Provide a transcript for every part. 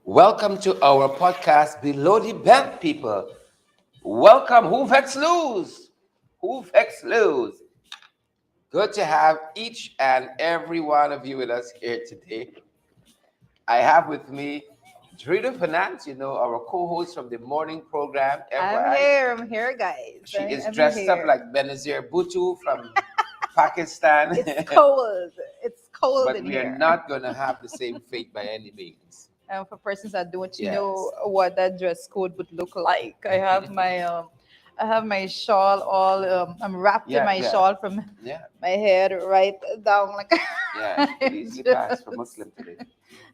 Welcome to our podcast, Below the Belt, people. Welcome, Who Vex Lose? Who Vex Lose? Good to have each and every one of you with us here today. I have with me Drita Finance, our co host from the morning program, FYI. I'm here, guys. She is I'm dressed up here. like Benazir Bhutto from Pakistan. It's cold. It's cold But in we are here. not going to have the same fate by any means. For persons that don't know Yes. what that dress code would look like, I have my shawl all. I'm wrapped in Yeah, my yeah, shawl from yeah, my head right down like. yeah. She could easily pass for Muslim today.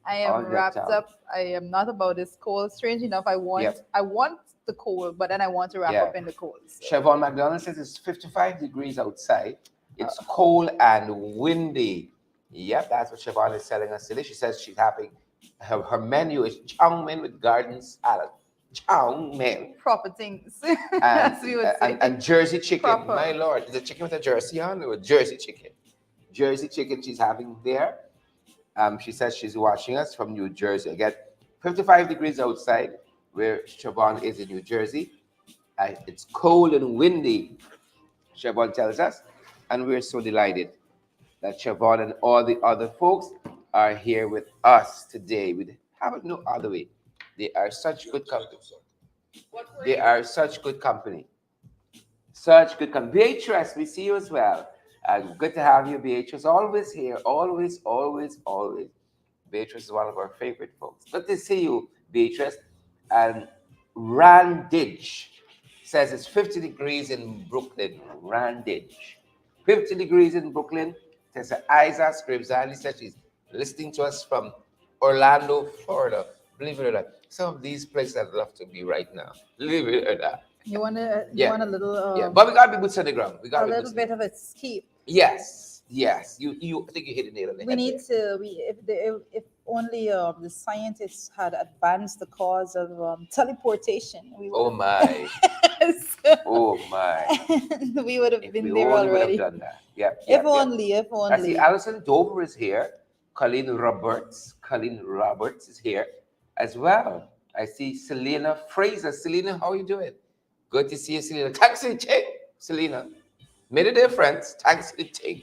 I am All decked wrapped out. up. I am not about this cold. Strange enough, Yep. I want the cold, but then I want to wrap Yeah. up in the cold. So. Siobhan McDonald says it's 55 degrees outside. It's Uh, cold and windy. Yep, that's what Siobhan is telling us today. She says she's having her menu is chow mein with garden salad. Chow mein. Proper things, And, as we would say. and Jersey chicken. Proper. My lord, is it chicken with a jersey on or Jersey chicken? Jersey chicken she's having there. She says she's watching us from New Jersey. Again, 55 degrees outside where Siobhan is in New Jersey. It's cold and windy, Siobhan tells us. And we're so delighted that Siobhan and all the other folks are here with us today. We have it no other way. They are such good company. They are such good company. Such good company. Beatrice, we see you as well. Good to have you, Beatrice. Always here. Always, always, always. Beatrice is one of our favorite folks. Good to see you, Beatrice. And Randage says it's 50 degrees in Brooklyn. Randage. 50 degrees in Brooklyn. Tessa Isa Scribzani says she's listening to us from Orlando, Florida. Believe it or not. Some of these places I'd love to be right now. Believe it or not. You want Yeah. a little Yeah, but we gotta be boots on the ground. We a gotta be little boots on bit the of a escape. Yes, yes. You. I think you hit the nail on the We head need there. to we if only the scientists had advanced the cause of teleportation, we Oh would my. have Oh my. we would have If been we there only would have already. done that. Yep, If yep, yep. only, if I see only. Alison Dover is here. Colleen Roberts. Colleen Roberts is here as well. I see Selena Fraser. Selena, how are you doing? Good to see you, Selena. Thanks for the check, Selena. Made a difference. Thanks for the check.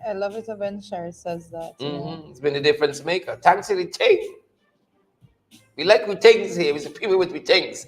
I love it when Sherry says that. It's been a difference maker. Thanks for the check. We like we things here. We're people with we things.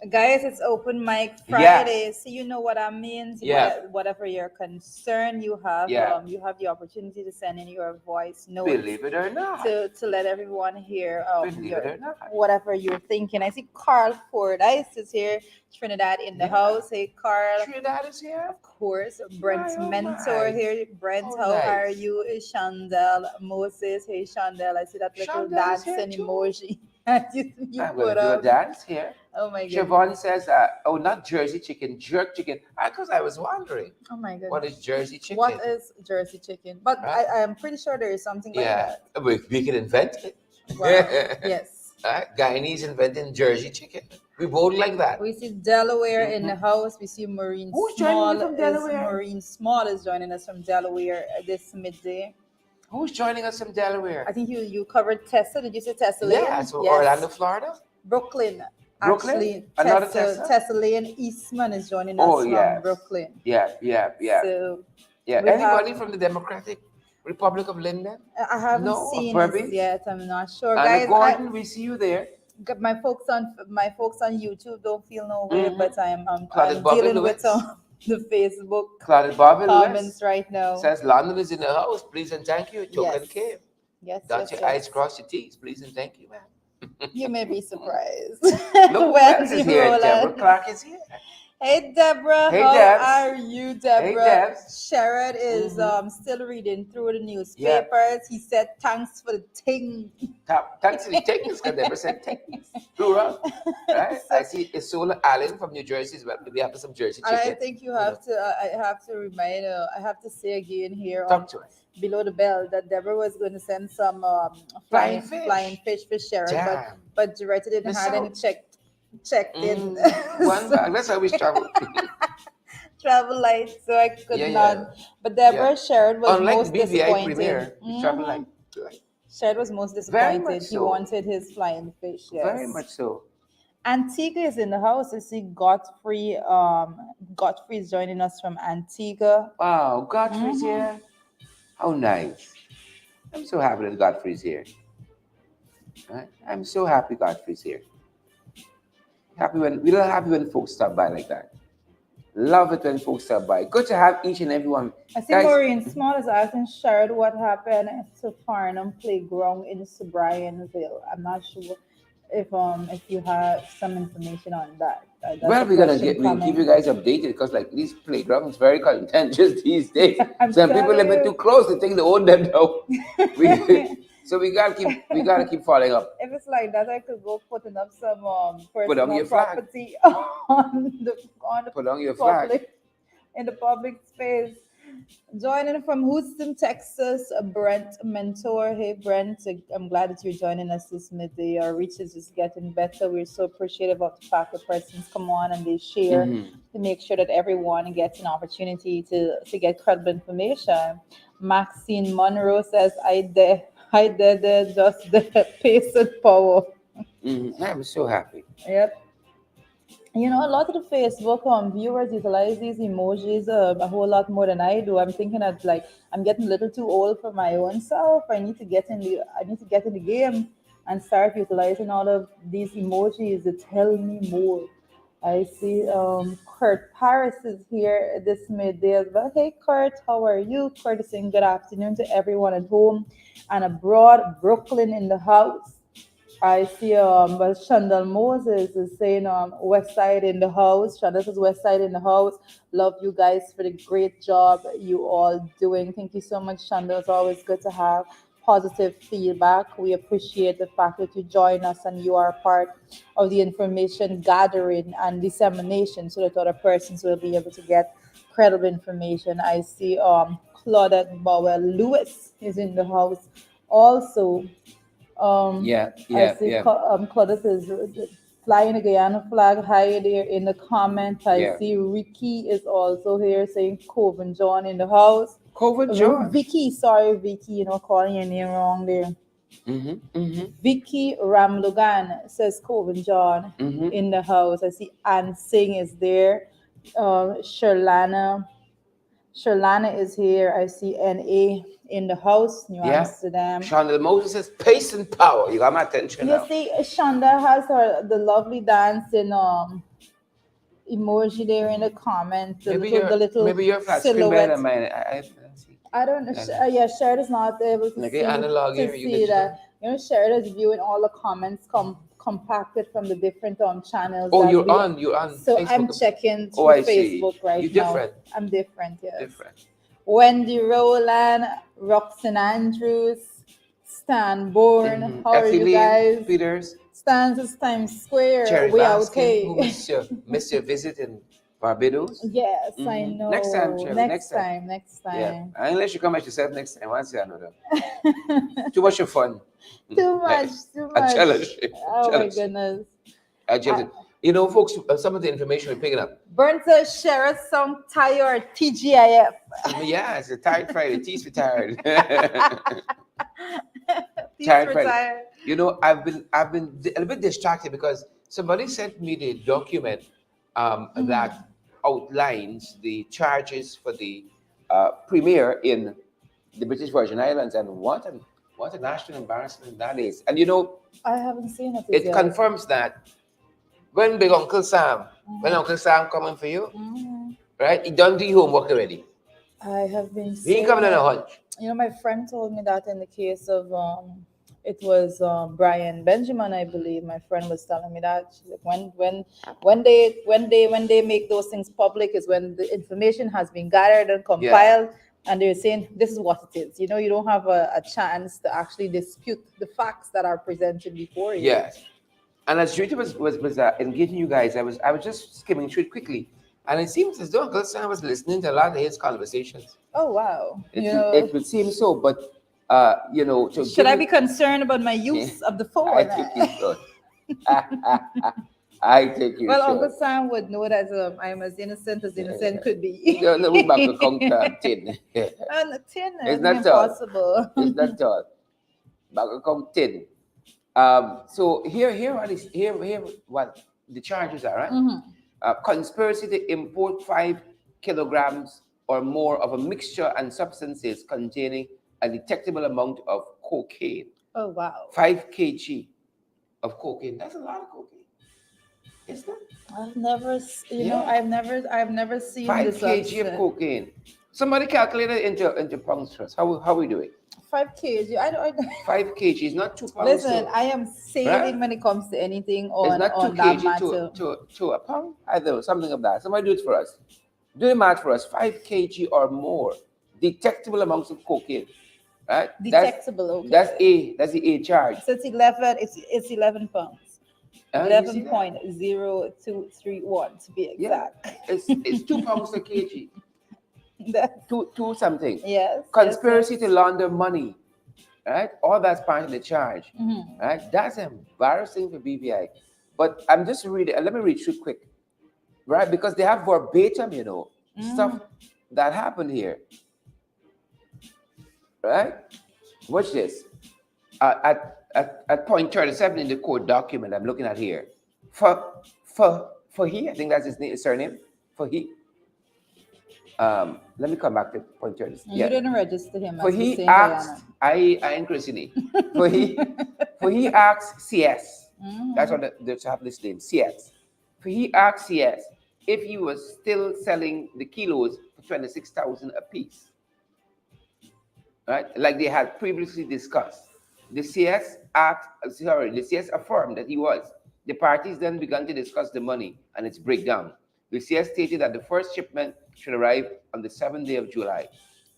Guys, it's open mic Yes. Friday, so you know what that means. Yeah. Whatever your concern you have, Yeah. you have the opportunity to send in your voice notes Believe it or not. to let everyone hear Believe it or not. whatever you're thinking. I see Carl Fordyce is here, Trinidad in the Yeah. house. Hey, Carl. Trinidad is here. Of course, Brent's My, oh mentor my. here. Brent, Oh, how are nice. you? Chandel Moses. Hey, Chandel. I see that little Chandel is here dancing too. emoji that you I'm put gonna do a up. dance here. Oh my goodness. Siobhan says, "Oh, not Jersey chicken, jerk chicken." Because I was wondering, Oh my goodness. what is Jersey chicken? What is Jersey chicken? But Right. I am pretty sure there is something like Yeah, that. we can invent it. Wow. Yes. Right? Guyanese inventing Jersey chicken. We both like that. We see Delaware in the house. We see Maureen Who's joining Small. me from Delaware? Maureen Small is joining us from Delaware this midday. Who's joining us from Delaware? I think you covered Tessa. Did you say Tessa Lane? Yeah, so Orlando, Florida. Brooklyn. Brooklyn? Actually, Another Tessa, Tessa? Tessa Lane Eastman is joining us Oh, from yes. Brooklyn. Yeah. So Yeah. we Anybody have- from the Democratic Republic of Linden? I haven't No, seen Burbank? it yet. I'm not sure, Anna guys. Gordon, we see you there. My folks on YouTube don't feel no way, Mhm. but I'm Claudette Bobby dealing Lewis. with some the Facebook Claudette Bobby comments Lewis right now. says London is in the house. Please and thank you. Token Yes. came. Yes, Dot yes, your yes. eyes, cross your T's. Please and thank you, man. You may be surprised. Look who else is you here. roll Deborah out. Clark is here. Hey Deborah, Hey, how Debs. are you, Deborah? Debs. Sherrod is Mhm. still reading through the newspapers. He said thanks for the thing. Thanks to the techniques, because Deborah said techniques. Plural. Right? So- I see Isola Allen from New Jersey as well. We have some Jersey And I chicken. think you have to. I have to remind. I have to say again here on Talk to us. below the bell that Deborah was going to send some Flying flying fish. fish for Sharon, Damn. but Doretta didn't Miss have any out. checked in One bag. That's how we travel. travel light, so I could Yeah, not. yeah. But Deborah Sharon was Unlike most BVI disappointed. Premier, we travel Mhm. like Shard was most Very much disappointed. He so. wanted his flying fish. Very Yes. much so. Antigua is in the house. I see Godfrey. Godfrey is joining us from Antigua. Wow, Godfrey's Hmm. here. How nice. I'm so happy that Godfrey's here. Right? I'm so happy Godfrey's here. Happy when we are happy when folks stop by like that. Love it when folks stop by. Good to have each and every one. I see Guys, Maureen Small is asking Shard what happened to Farnham Playground in Sobrianville. I'm not sure if you have some information on that. That's well, a we're gonna question we'll keep you coming. guys updated because like these playgrounds very contentious these days. I'm Some people telling live you. too close, they think they own them now. So we gotta keep following up. If it's like that, I could go putting up some Put on personal your flag. property on the Put on your flag. public in the public space. Joining from Houston, Texas, Brent Mentor. Hey, Brent, I'm glad that you're joining us this midday. Our reach is just getting better. We're so appreciative of the fact that persons come on and they share Mhm. to make sure that everyone gets an opportunity to get credible information. Maxine Monroe says, I did it, just the pace and power. I'm so happy. Yep. A lot of the Facebook viewers utilize these emojis a whole lot more than I do. I'm thinking that like I'm getting a little too old for my own self. I need to get in the game and start utilizing all of these emojis to tell me more. I see Kurt Paris is here this midday as well. Hey Kurt, how are you? Kurt is saying good afternoon to everyone at home and abroad. Brooklyn in the house. I see but Shandal Moses is saying West Side in the house. Shandal says West Side in the house. Love you guys for the great job you all doing. Thank you so much, Shandal. It's always good to have positive feedback. We appreciate the fact that you join us and you are part of the information gathering and dissemination so that other persons will be able to get credible information. I see Claudette Bauer Lewis is in the house also. um, Yeah, I yeah, see yeah, Claudius is flying a Guyana flag high there in the comment. I yeah. see Ricky is also here saying Coven John in the house. Cover John. Vicky, sorry, Vicky, calling your name wrong there. Mm-hmm. Mm-hmm. Vicky Ramlugan says Coven John Mm-hmm. in the house. I see Ann Singh is there. Sherlana is here. I see NA in the house, New Yeah. Amsterdam. Chandler Moses says pace and power. You got my attention You now. see, Shonda has the lovely dancing emoji there in the comments, the little Maybe your flat screen better than silhouette. mine. Let's see. I don't know. Then, Yeah, Sharon is not able to okay, analog here, you see digital. that. Sharon is viewing all the comments compacted from the different channels Oh, that you're we. on. You're on So I'm Facebook. checking Oh, through I see. Facebook right You now. different. I'm different, yes. Different. Wendy Rowland, Roxanne Andrews, Stan Bourne. How are you Ethelene guys? Peters, Stands as Times Square. Cherry We out, Baskin, who hey. missed your visit in Barbados. Yes, I Next time, know. Cherry. Next Next time. time, next Yeah. time. Unless you come at yourself next time. Once you another. Too much of fun. Too I, much, too I much. challenge you. Oh my Challenge you. goodness. I I, challenge you. You know, folks, some of the information we're picking up. Burnta Sheriff song tired TGIF. Yeah, it's a tired Friday. Teeth retired. Peace Tired Friday. retired. You know, I've been a bit distracted because somebody sent me the document that outlines the charges for the premiere in the British Virgin Islands, and what a national embarrassment that is. And you know, I haven't seen it it yet. confirms that when Big Uncle Sam, when Uncle Sam coming for you, Mhm. right? He done the homework already. I have been He ain't saying coming on a it. hunch. My friend told me that in the case of it was Brian Benjamin, I believe. My friend was telling me that. She's like, when they make those things public is when the information has been gathered and compiled, and they're saying this is what it is. You don't have a chance to actually dispute the facts that are presented before you. Yes. And as Judy was engaging you guys, I was just skimming through it quickly, and it seems as though Uncle Sam was listening to a lot of his conversations. Oh wow! It would seem so, but to Should give I you, be concerned about my use of the I phone? think you should. I think you Well, should. Uncle Sam would know that I am as innocent could be. We back to count tin. And tin, It's nothing not all. impossible. It's not all. bag of coke tin. So here what is here what the charges are, right? Mm-hmm. Conspiracy to import 5 kilograms or more of a mixture and substances containing a detectable amount of cocaine. Oh wow. 5 kg of cocaine. That's a lot of cocaine, isn't it? I've never, Yeah. I've never seen the 5 kg of substance. cocaine. Somebody calculate it into pounds for us. How we doing? 5 kg. I don't. 5 kg is not 2 pounds Listen, to I am right. saving when it comes to anything It's not two on that kg matter. to a pound. I don't know, something of that. Somebody do it for us. Do the math for us. 5 kg or more detectable amounts of cocaine. Right. Detectable. Okay. That's the A charge. So it's 11. It's 11 pounds. You Eleven see that? point 0231 to be Yeah. exact. It's 2 pounds a kg. That, Two something. yes. Yes. Conspiracy to Yes. launder money. Right? All that's part of the charge. Mhm. Right? That's embarrassing for BVI. But I'm just reading, let me read through quick, right? Because they have verbatim, stuff Mm. that happened here, right? Watch this. At point 37 in the court document I'm looking at here, for he, I think that's his surname, for he. Let me come back to point 30. And you Yeah. didn't register him For as the he Saint Diana. asked, I increase in it. For he asked CS. That's Mhm. what the have this name, CS. For he asked CS if he was still selling the kilos for 26,000 a piece, right? Like they had previously discussed. The CS affirmed that he was. The parties then began to discuss the money and its breakdown. The CS stated that the first shipment should arrive on the 7th day of July,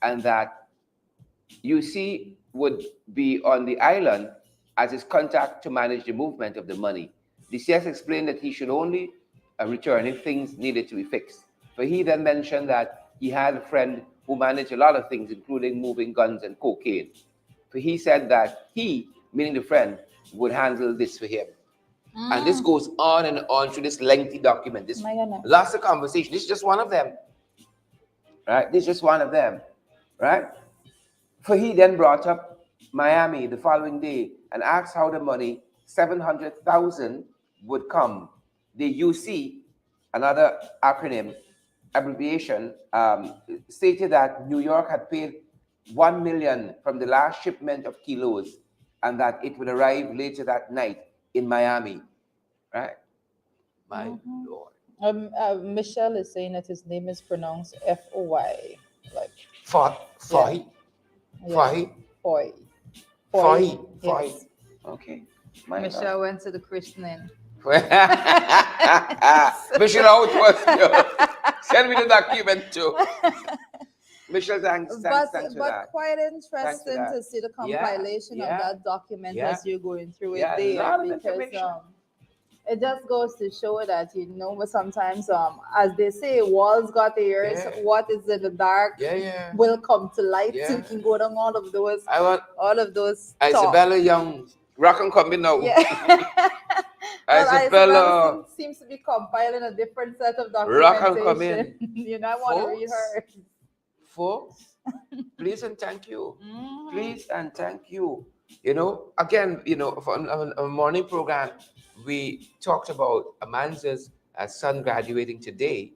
and that UC would be on the island as his contact to manage the movement of the money. The CS explained that he should only return if things needed to be fixed. But he then mentioned that he had a friend who managed a lot of things, including moving guns and cocaine. So he said that he, meaning the friend, would handle this for him. And this Mm. goes on and on through this lengthy document. This My goodness. lots of conversation. This is just one of them, right? This is just one of them, right? For he then brought up Miami the following day and asked how the money, 700,000, would come. The UC, another acronym, abbreviation, stated that New York had paid 1 million from the last shipment of kilos and that it would arrive later that night in Miami. Right? My Mhm. Lord. Michelle is saying that his name is pronounced Foy. Like, yeah, Fahi. yeah. Fahi. Foy. Foy. Fahi. Fahi. Yes. Okay. My God. Michelle went to the christening. Michelle, how it was, yo. Send me the document too. Michelle, thanks for But that. quite Thanks for interesting that. to see the Yeah, compilation of yeah, that document yeah, as you're going through it yeah. A there, lot of because information. it just goes to show that but sometimes as they say, walls got ears. Yeah, What is in the dark yeah. will come to light. So Yeah. you can go down I want all of those Isabella talks. Young. Rock and coming now. Yeah. Well, Isabella Isabella, seems to be compiling a different set of rock and come in. documentation. I want to read Folks, her. folks, please and thank you. Mhm. Please and thank you. Again, for on a morning program, we talked about Amanza's son graduating today.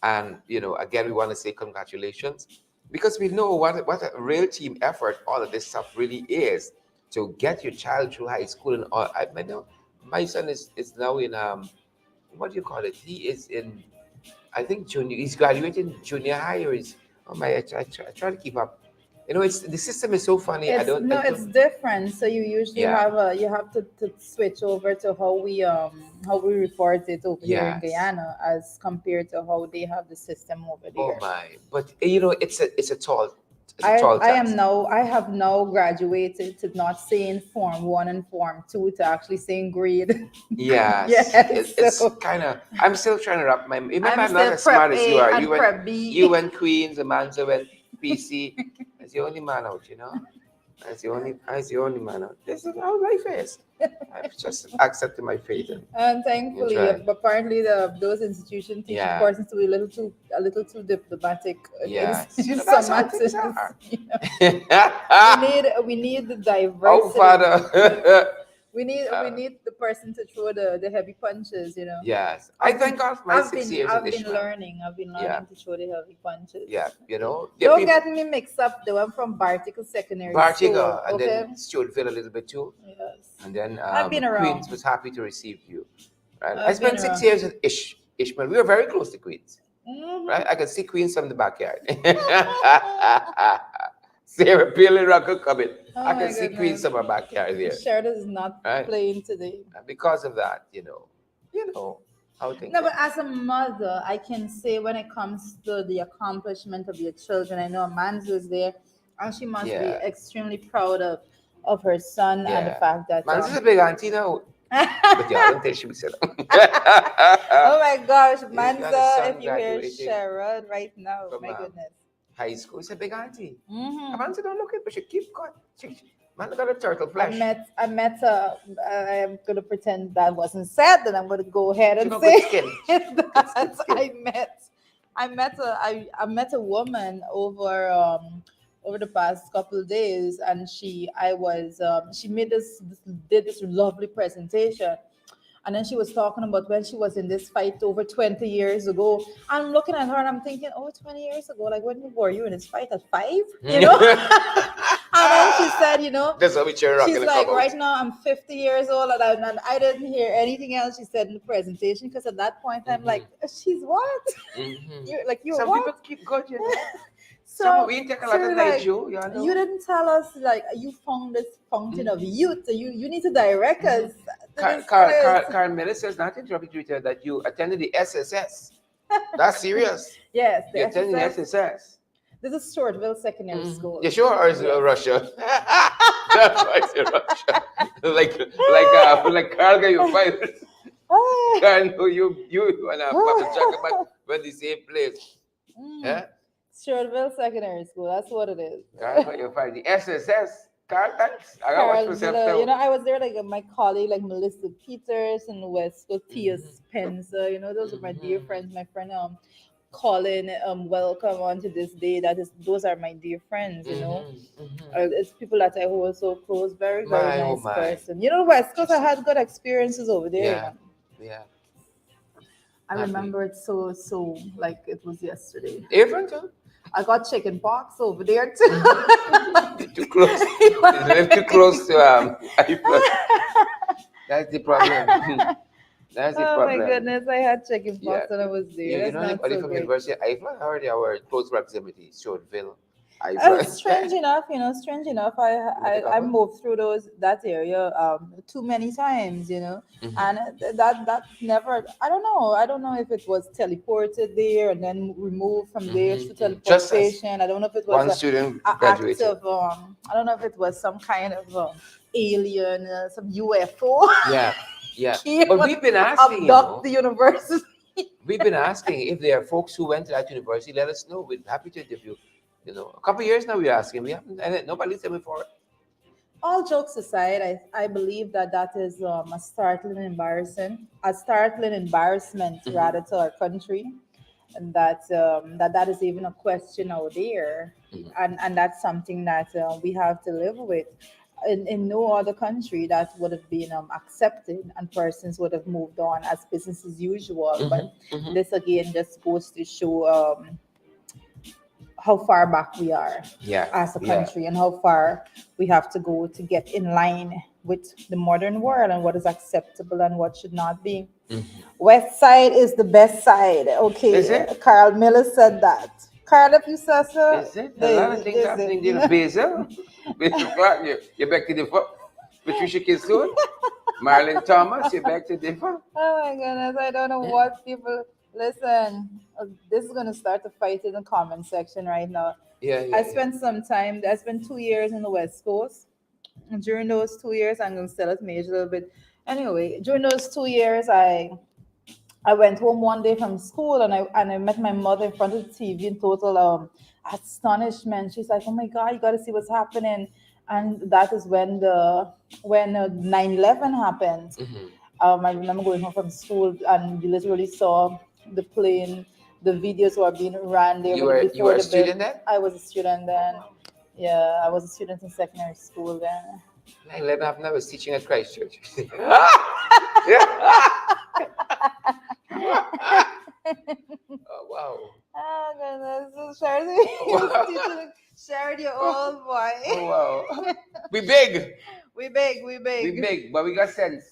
And, again, we want to say congratulations because we know what a real team effort all of this stuff really is to get your child through high school. And all. I know my son is now in, what do you call it? He is in, I think, junior, he's graduating junior high or is, oh my, I try to keep up. It's the system is so funny. I It's don't, no, I it's don't, different. So you usually yeah, you have to switch over to how we report it over here in yes. Guyana as compared to how they have the system over Oh there. my, but it's a tall task. I have now graduated to not saying form one and form two to actually saying grade. Yes, Yes, it's so kind of. I'm still trying to wrap my. Remember, I'm I'm not still as smart prep as you A are. and prep B. You went Queens, Amanza went PC. As the only man out. As the only man. This is how life is. I've just accepted my fate And and thankfully, try. apparently, those institutions teach the Yeah. persons to be a little too diplomatic Yes. in That's some how things matters. are. We need the Oh, diversity. Father. We Uh, need the person to throw the heavy punches. yes. I I've thank been God for my I've six been years in I've been Ishmael. learning. I've been Yeah. learning to throw the heavy punches. Yeah. There are Don't people. get me mixed up though. I'm from Barticle Secondary School. Bartiga, and Okay. then Stewardville a little bit too. Yes. And then I've been Queens around. was happy to receive you. Right. I I've been spent six around. years in Ishmael. We were very close to Queens. Right? Hmm. I could see Queens from the backyard. Sarah peeling rock coming. Oh I can my see Queens goodness. from my backyard there. Sheridan is not Right? playing today. And because of that, how things No, but are. as a mother, I can say when it comes to the accomplishment of your children, I know Amanzu is there, and she must be Yeah. extremely proud of her son and the Yeah. fact that Man, this is a big auntie now. But yeah, I don't think she would say Oh that. my gosh, You got a Manza, son if you hear graduating Sharon right now, from my goodness. high school. It's a big auntie. Hmm. Amansa don't look it, but she keep going. Man, got a turtle I flesh. met, I met, I'm going to pretend that wasn't said, then I'm going to go ahead She and got good say skin. Good skin, that skin. I met a woman over the past couple of days, and she did this lovely presentation, and then she was talking about when she was in this fight over 20 years ago. I'm looking at her and I'm thinking, oh, 20 years ago, like when were you in this fight at 5? You know? And then she said, That's how we cheer rock in she's the like, clubhouse. right now I'm 50 years old, and I didn't hear anything else she said in the presentation, because at that point I'm like, she's what? You're Some people what? keep good, Some So, we take a so lot of night like, show, you didn't tell us, like, you found this fountain of youth. You need to direct us to this place. Carl Miller says, not to interrupt you, that you attended the SSS. That's serious. Yes, the You attended the SSS. SSS. This is Shortville Secondary School. You sure, or is it Yes. Russia? That's why it's in Russia. like Carl got you fired. Ah. Carl, know you and Papa Jack about when the same place. Yeah? Shortville Secondary School. That's what it is. Carl got you fired. The SSS. Carl, thanks. I got to watch Carl myself Miller, now. I was there, like, my colleague, like Melissa Peters and Wesco T.S. Spencer. Those are my dear friends. My friend Colin, welcome on to this day. Those are my dear friends. It's people that I hold so close. Very, very My, oh nice my. person. West Coast, I had good experiences over there. Yeah. Yeah. I Happy. remember it so like it was yesterday. Different, huh? I got chicken pox over there too. Too close. You live too close to iPhone. That's the problem. That's the Oh my problem. goodness, I had chicken Yeah. pox when I was there. You That's know not anybody so from great. University of Iceland? I heard our close proximity, Shortville, Strange enough, I moved through that area too many times, and that never. I don't know if it was teleported there and then removed from there through Just as teleportation. I don't know if it was one student a act graduated. of I don't know if it was some kind of alien, some UFO. Yeah, yeah. came But and we've been asking, abduct the university. we've been asking if there are folks who went to that university. Let us know. We're happy to interview. A couple of years now we're asking. We haven't, and nobody's there before. All jokes aside, I believe that is a startling embarrassment rather to our country, and that is even a question out there, and that's something that we have to live with. In no other country that would have been accepted, and persons would have moved on as business as usual. But this again just goes to show how far back we are Yeah, as a yeah. country, and how far we have to go to get in line with the modern world, and what is acceptable and what should not be. West side is the best side. Okay, Is it? Carl Miller said that. Carl, if you said so, Is it? A lot of things is happening it? there. Basil, Basil Clark, you're back to the Patricia Kilsoon, Marilyn Thomas, you're back to the Oh my goodness, I don't know what people listen. This is gonna start a fight in the comment section right now. Yeah, yeah. I spent 2 years in the West Coast. And during those 2 years, I'm gonna sell it age a little bit. Anyway, during those 2 years, I went home one day from school, and I met my mother in front of the TV in total astonishment. She's like, "Oh my God, you got to see what's happening!" and that is when 9/11 happened. Hmm. I remember going home from school, and you literally saw the plane. The videos were being ran there You were before a the bill. student then? I was a student then. Yeah, I was a student in secondary school then. 9/11 happened. I was teaching at Christchurch. Yeah. Oh, wow. Oh goodness, so Charity was teaching Charity, your old boy. Oh, wow. We big. We big, We big, but we got sense.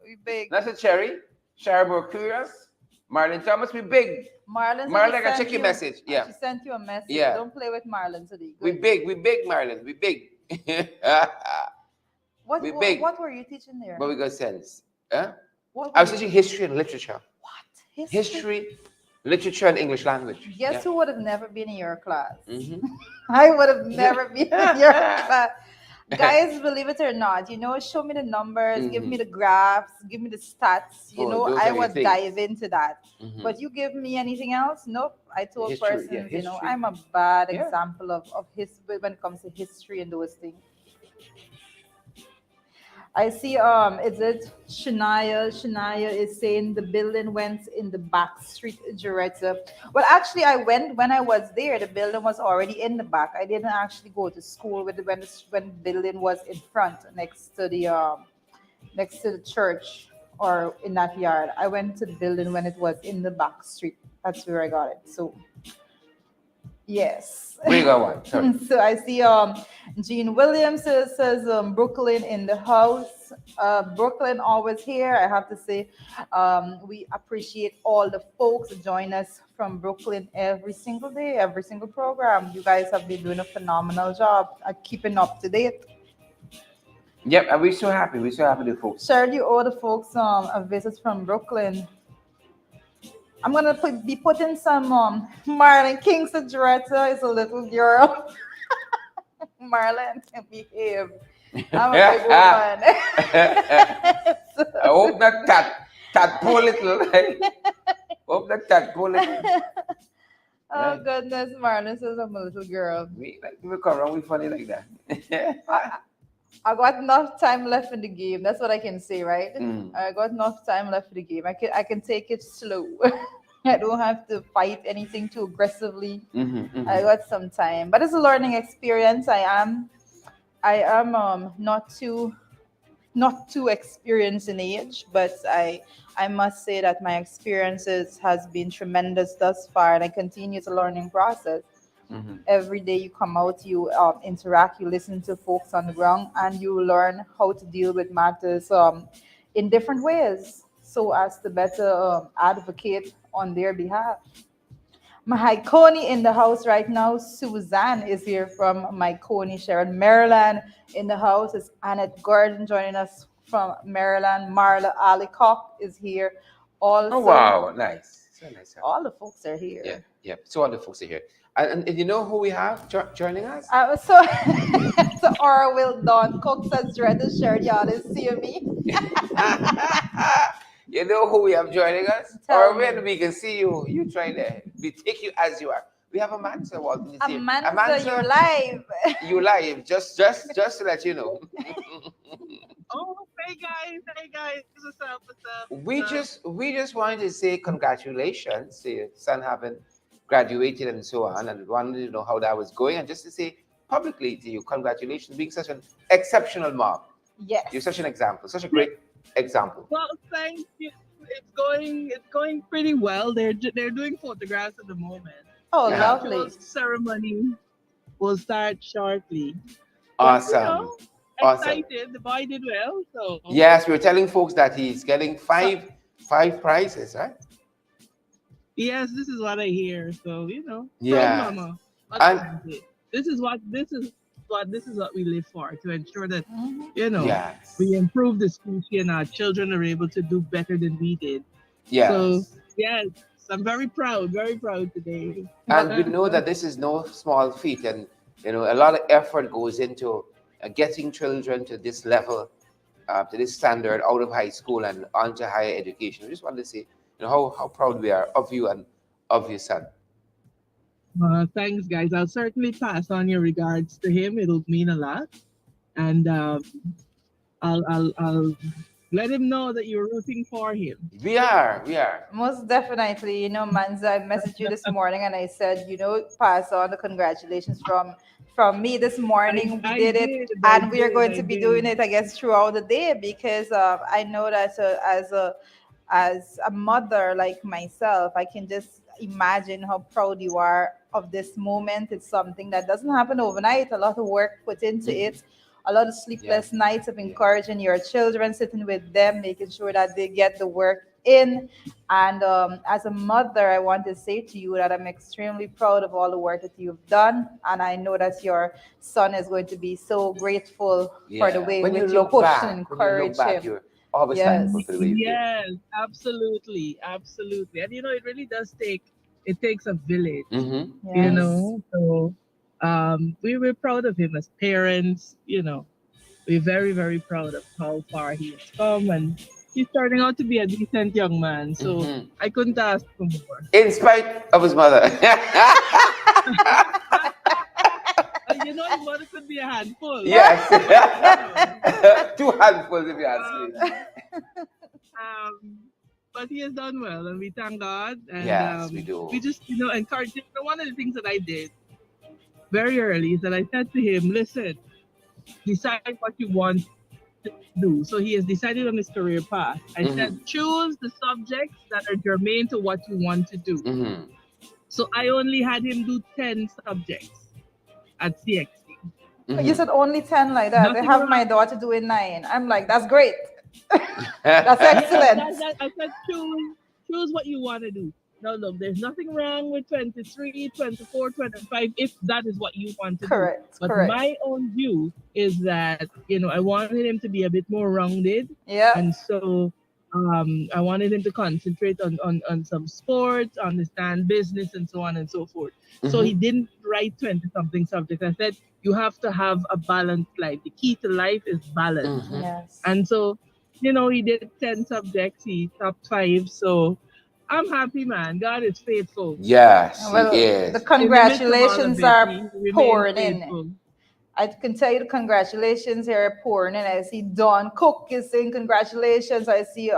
we big. That's a Cherry. Sharbo Curious. Marlon Thomas, we big. Marlon said Marlon, I got check your message. Yeah. she sent you a message. Yeah. Don't play with Marlon today. We Good. big, Marlon. We big. We big. What were you teaching there? But we got sense. Huh? What I were was you? teaching history and literature. What? History, literature, and English language. Guess who would have never been in your class? Hmm. I would have never been in your class. Guys, believe it or not, show me the numbers, give me the graphs, give me the stats. Oh, those I are your would things. dive into that. Mhm. But you give me anything else? Nope. I told History, persons, yeah, history. I'm a bad Yeah. example of history when it comes to history and those things. I see is it Shania? Shania is saying the building went in the back street, Jaretta. Well, actually I went when I was there, the building was already in the back. I didn't actually go to school when the building was in front next to the church or in that yard. I went to the building when it was in the back street. That's where I got it. So yes. Where you got one? Sorry. So I see Jean Williams says Brooklyn in the house. Brooklyn always here. I have to say we appreciate all the folks who join us from Brooklyn every single day, every single program. You guys have been doing a phenomenal job at keeping up to date. Yep, and we're so happy. We're so happy to folks. Sure, you owe the folks a visit from Brooklyn. I'm gonna be putting some Marlon Kingston Doretta is a little girl. Marlon can behave. I'm a big woman. I hope not tadpole little. Right? Hope not tadpole little. Oh Right. goodness, Marlon says I'm a little girl. We come around, we funny like that. I got enough time left in the game. That's what I can say, right? Mm. I got enough time left in the game. I can take it slow. I don't have to fight anything too aggressively. I got some time, but it's a learning experience. I am not too experienced in age, but I must say that my experiences has been tremendous thus far, and I continue the learning process. Mhm. Every day you come out, you interact, you listen to folks on the ground, and you learn how to deal with matters in different ways, so as to better advocate on their behalf. Mahaikoni in the house right now. Suzanne is here from Mahaikoni. Sharon Maryland in the house is Annette Gordon joining us from Maryland. Marla Alicop is here. Also, Oh wow, nice. So nice. all the folks are Yeah, here. yeah. So all the folks are here. And you know who we have joining us? So, so Orwell Don Cook says Dread shared y'all is see me. You know who we have joining us? Tell Or when me. we can see you, you try to we take you as you are. We have Amanda Walton is here. Amanda, you're live. You live, just to let you know. Oh, hey guys, what's up? We just wanted to say congratulations to your son having graduated and so on, and wanted to know how that was going, and just to say publicly to you, congratulations, being such an exceptional mom. Yes. You're such an example, such a great example. Well, thank you. It's going pretty well. They're doing photographs at the moment. Oh, Yeah. lovely. Actual ceremony will start shortly. Awesome. Awesome. Excited. The boy did well, so Yes, we were telling folks that he's getting five prizes, right? yes, this is what I hear. So Yeah. proud mama. And This is what we live for, to ensure that Mhm. yes. we improve the species and our children are able to do better than we did. Yes. So yes, I'm very proud today. And we know that this is no small feat, and a lot of effort goes into getting children to this level, to this standard out of high school and onto higher education. We just wanted to say, how proud we are of you and of your son. Thanks, guys. I'll certainly pass on your regards to him. It'll mean a lot. and I'll let him know that you're rooting for him. We are. We are. Most definitely, Manza, I messaged you this morning and I said, pass on the congratulations from me this morning. We I did it, did, I and we are did, going I to be doing did. it, I guess, throughout the day because I know that as a mother like myself, I can just imagine how proud you are of this moment. It's something that doesn't happen overnight. A lot of work put into Mhm. it, a lot of Yeah. sleepless nights of Yeah. encouraging your children, sitting with them, making sure that they get the work in. And as a mother, I want to say to you that I'm extremely proud of all the work that you've done. And I know that your son is going to be so grateful for the Yeah. way in When you which you look push and back, encourage him. you're always thankful for the Yes, way you did. Yes, absolutely, absolutely. And it really does it takes a village, Mm-hmm. Mm-hmm. yes. So we were proud of him as parents, we're very, very proud of how far he has come, and he's turning out to be a decent young man. So Mm-hmm. I couldn't ask for more. In spite of his mother. His mother could be a handful, Yes. but Two handfuls, if you ask me. um, um, but he has done well, and we thank God. And Yes, we we do. just, encourage him. One of the things that I did very early is that I said to him, "Listen, decide what you want to do." So he has decided on his career path. I said, Mm-hmm. choose the subjects that are germane to what you want to do. Mm-hmm. So I only had him do 10 subjects at CXC. You Mm-hmm. said only 10 like that. I Nothing have my wrong. daughter doing 9. I'm like, that's great. That's Yes, excellent. that I said choose what you want to do. No, look, there's nothing wrong with 23, 24, 25 if that is what you want to do. Correct, But correct. my own view is that, I wanted him to be a bit more rounded. Yeah. And so I wanted him to concentrate on some sports, understand business, and so on and so forth. So he Mm-hmm. didn't write 20 something subjects. I said, you have to have a balanced life. The key to life is balance. Mm-hmm. Yes. And so, he did 10 subjects, he top five. So I'm happy, man. God is faithful. Yes, he Well, the is. In the midst of all of congratulations it, are he remains pouring in. faithful. I can tell you the congratulations here are pouring in. I see Don Cook is saying congratulations. I see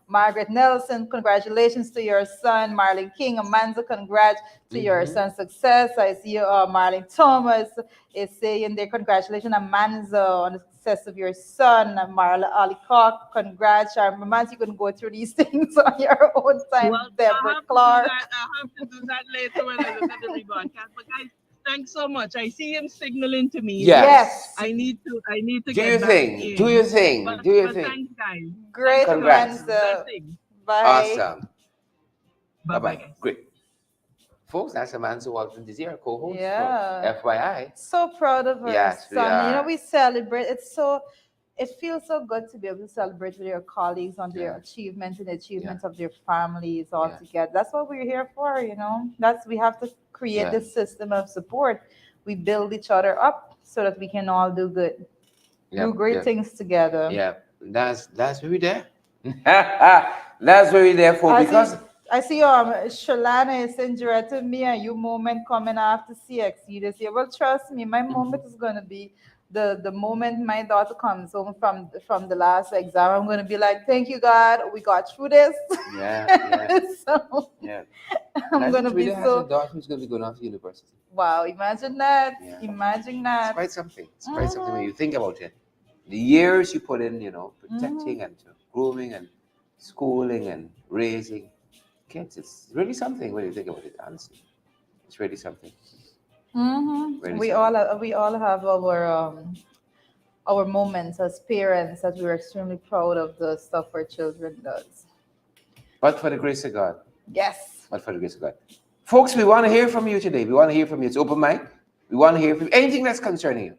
Margaret Nelson, congratulations to your son. Marlon King, Amanda, congrats to your Mm-hmm. son's success. I see Marlon Thomas is saying their congratulations, Amanda, on the success of your son. Marla Alicock, congrats. Amanda, you can go through these things on your own Well, time. I Deborah have to do Clark. that. I have to do that later when I look at the rebroadcast. But guys, thanks so much. I see him signaling to me, so Yes. Yes. I need to Do get your back thing. Do in. your thing. Do your But thing. thanks, guys. Thanks a Great, lot. Congrats. Manza. Blessings. Bye. Awesome. Bye Bye bye, bye. guys. Great. Folks, that's Amanda Walton this year, co host for Yeah. FYI. So proud of her Yes, we son. are. We celebrate. It feels so good to be able to celebrate with your colleagues on their Yeah. achievements and the Yeah. achievements of their families all Yeah. together. That's what we're here for. We have to create Yeah. this system of support. We build each other up so that we can all do good, do Yep. great Yep. things together. Yeah, that's what we there. That's what we there for I see. because I see. Shalana is saying, "Joretta, me and you moment coming after CXC this year." Well, trust me, my Mhm. moment is gonna be the moment my daughter comes home from the last exam. I'm gonna be like, "Thank you, God, we got through this." yeah, yeah, So yeah. And I'm I think gonna be Trudy has a so daughter who's going to be going off to university. wow. Imagine that. Yeah, Imagine it's that. quite something. It's quite something when Hmm. you think about it. The years you put in, Hmm. protecting and grooming and schooling and raising kids. It's really something when you think about it. Honestly, it's really something. Really something. We all have our moments as parents that we're extremely proud of the stuff our children does. But for the grace of God. Yes. But for the grace of God. Folks, we want to hear from you today. We want to hear from you. It's open mic. We want to hear from you. Anything that's concerning you.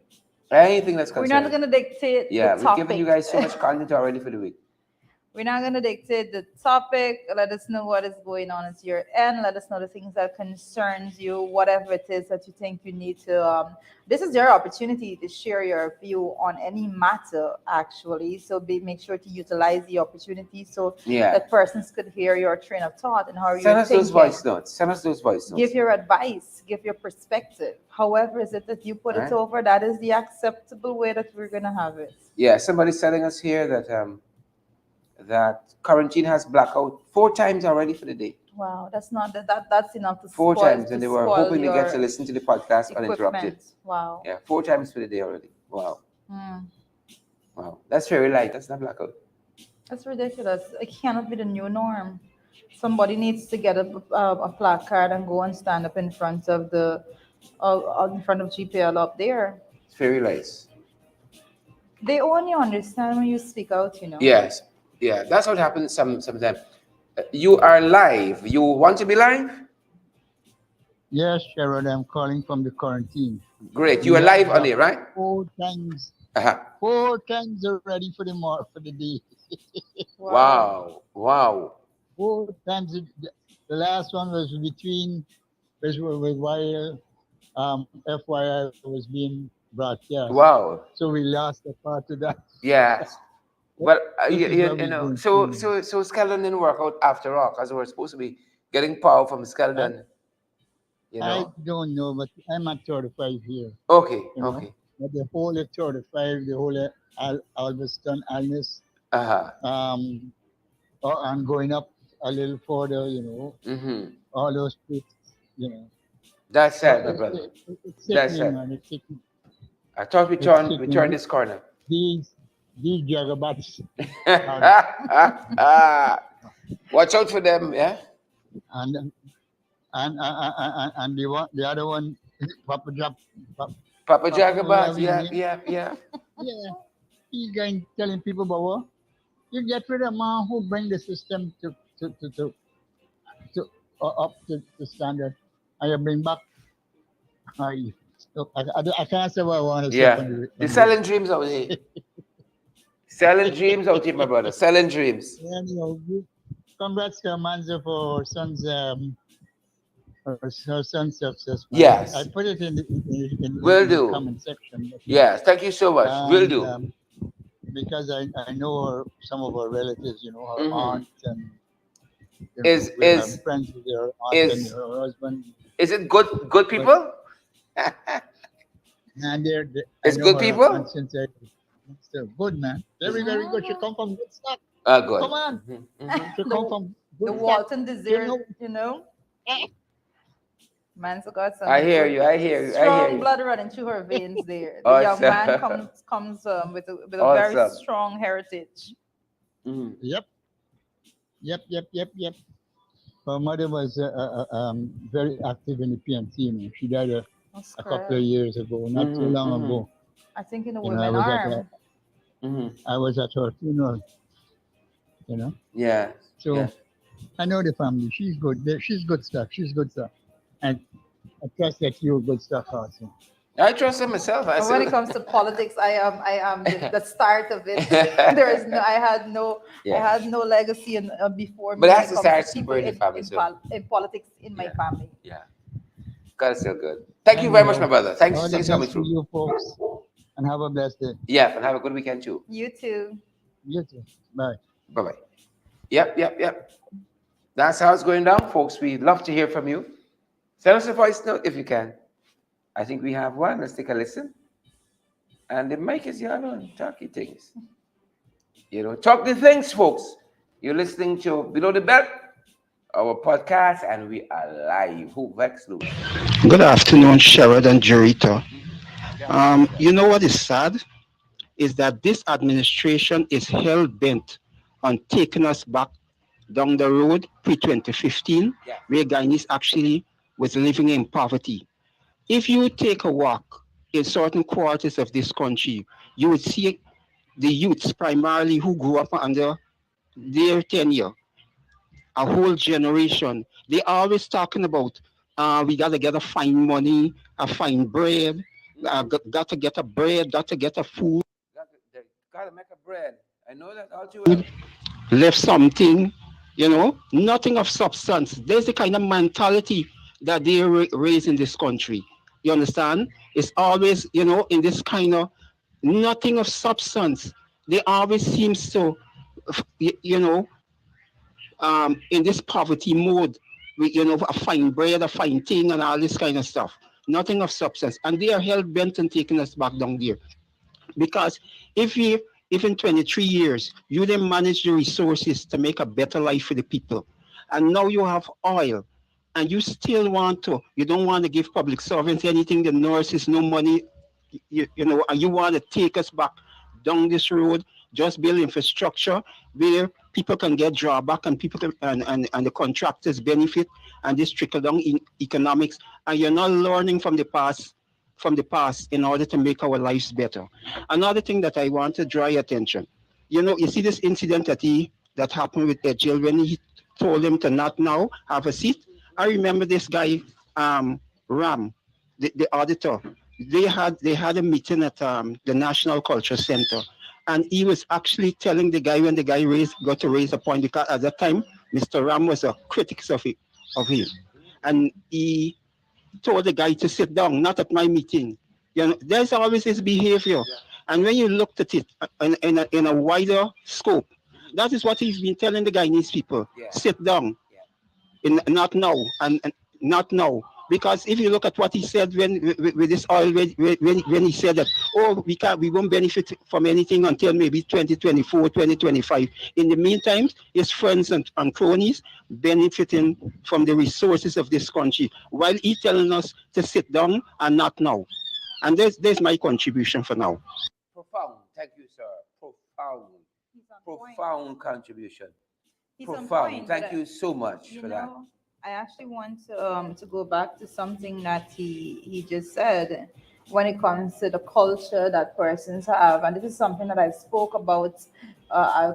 Anything that's We're not concerning you. going to dictate Yeah, the we've given you topic. guys so much content already for the week. We're not going to dictate the topic. Let us know what is going on at your end. Let us know the things that concerns you, whatever it is that you think you need to. This is your opportunity to share your view on any matter, actually. So make sure to utilize the opportunity so Yeah. that persons could hear your train of thought and how Send you're us those thinking. voice notes. Send us those voice Give notes. your advice, give your perspective. However, is it that you put it Right? over? That is the acceptable way that we're going to have it. Yeah, somebody's telling us here that quarantine has blackout 4 times already for the day. Wow, that's not that's enough to 4 times, and they were spoil hoping to get to your listen to the podcast uninterrupted. equipment. Wow. Yeah, 4 times for the day already. Wow, Hmm. wow, that's very light. That's not blackout. That's ridiculous. It cannot be the new norm. Somebody needs to get a placard and go and stand up in front of the in front of GPL up there. It's very light. They only understand when you speak out, you know. Yes, yeah, that's what happens sometimes. You are live. You want to be live? Yes, Sherrod, I'm calling from the quarantine. Great. You We are have live on blocked it, right? Uh-huh. 4 times already for the day. Wow. Wow, wow, 4 times. The last one was between, was while FYI was being broadcast. wow. So we lost a part of that. Yes. But But this is what you we're know, going so through. so Skeldon didn't work out after all, because we're supposed to be getting power from I, Skeldon. You I know. don't know, but I'm at 35 here, Okay, you know. okay. But the whole of 35, the whole of Alveston, Alnis, Uh-huh. um, and going up a little further, Mm-hmm. all those streets, you know. That's So sad, my brother. it's That's sickening, sad. man. It's sickening. I thought It's we sickening. turn this corner. These these jagabats are, Watch out for them, yeah? and and the other one, Papa Jap, Papa, Papa Papa Jagabas, Malawi, yeah, yeah, yeah, yeah. yeah. He's going telling people, about what you get rid of man who bring the system to up to standard, and you bring back. I, look, I can't say what I want to say Yeah. on They're the selling dreams out here. Selling dreams out here, my brother. Selling dreams. yeah, congrats to Manzo for her son's success, man. I Yes. put it Will in the do. comment section, Yes. Thank you so much. Will and do. because I know some of her relatives, her Mm-hmm. aunt, and Is I'm is friends with her aunt and is her husband, is it good but people? and I It's know good her people? aunt since I so good, man, very good. She come from good stock. Good. Come on, Mm-hmm. she come the from the good stock. Walton You dessert, know, you know. Man's got I some hear good, you. I hear you. I hear strong you. blood running through her veins. There, the young Awesome. man comes with a very Awesome. strong heritage. Mhm. yep, yep. Her mother was very active in the PMC. She died That's a couple of correct. years ago, not too Mhm. long Mhm. ago. I think in the I women was arm. Mhm. I was at her funeral. You know, Yeah. Yeah. so I know the family. She's good. She's good stuff. She's good stuff, and I trust that you're good stuff also. I trust him myself. I But when it still. comes to politics, I am the start of it. There is no I Yeah. had no legacy before But me it when has it to comes to start people somewhere in the family, so in politics in my yeah. family. Yeah. God is still good. Thank you very much, my Anyhow, brother. all the Thanks for coming best to through. you folks, and have a blessed day. Yeah, and have a good weekend too. You too. You too. Bye. Bye bye. Yep. That's how it's going down, folks. We'd love to hear from you. Send us a voice note if you can. I think we have one. Let's take a listen. And the mic is yellow. Talky things. Talk the things, folks. You're listening to Below the Belt, our podcast, and we are live. Who Vex Loose? Good afternoon, Sherrod and Jurita. Yeah, go ahead. You know what is sad? Is that this administration is hell bent on taking us back down the road pre 2015, Yeah. where Guyanese actually was living in poverty. If you take a walk in certain quarters of this country, you would see the youths primarily who grew up under their tenure, a whole generation. They always talking about we gotta get a fine money, a fine bread, Mm-hmm. got to get a bread, got to get a food. They gotta make a bread. I know that all too well. left something, nothing of substance. There's the kind of mentality that they raise in this country. You understand? It's always, in this kind of nothing of substance. They always seems to, in this poverty mode, with, a fine bread, a fine thing, and all this kind of stuff. Nothing of substance. And they are hell bent on taking us back down there. Because if you, if in 23 years you then manage the resources to make a better life for the people, and now you have oil, and you still want to, you don't want to give public servants anything, the nurses no money, and you want to take us back down this road, just build infrastructure where people can get drawback and people can, and the contractors benefit, and this trickle down in economics, and you're not learning from the past in order to make our lives better. Another thing that I want to draw your attention, you see this incident that happened with Ejil when he told him to not now have a seat. I remember this guy, Ram, the auditor. They had a meeting at the National Culture Center, and he was actually telling the guy when the guy got to raise a point, because at that time Mr. Ram was a critic of him, and he told the guy to sit down, not at my meeting. There's always this behavior. And when you looked at it in a wider scope, that is what he's been telling the Guyanese people. Yeah. Sit down, Yeah. not now, and not now. Because if you look at what he said with this oil, when he said that, oh, we won't benefit from anything until maybe 2024, 2025. In the meantime, his friends and cronies benefiting from the resources of this country, while he telling us to sit down and not now. And there's my contribution for now. Profound. Thank you, sir. Profound. He's on point. Profound contribution. He's on Profound. point, Thank you so much you for that. know, I actually want to go back to something that he just said when it comes to the culture that persons have, and this is something that I spoke about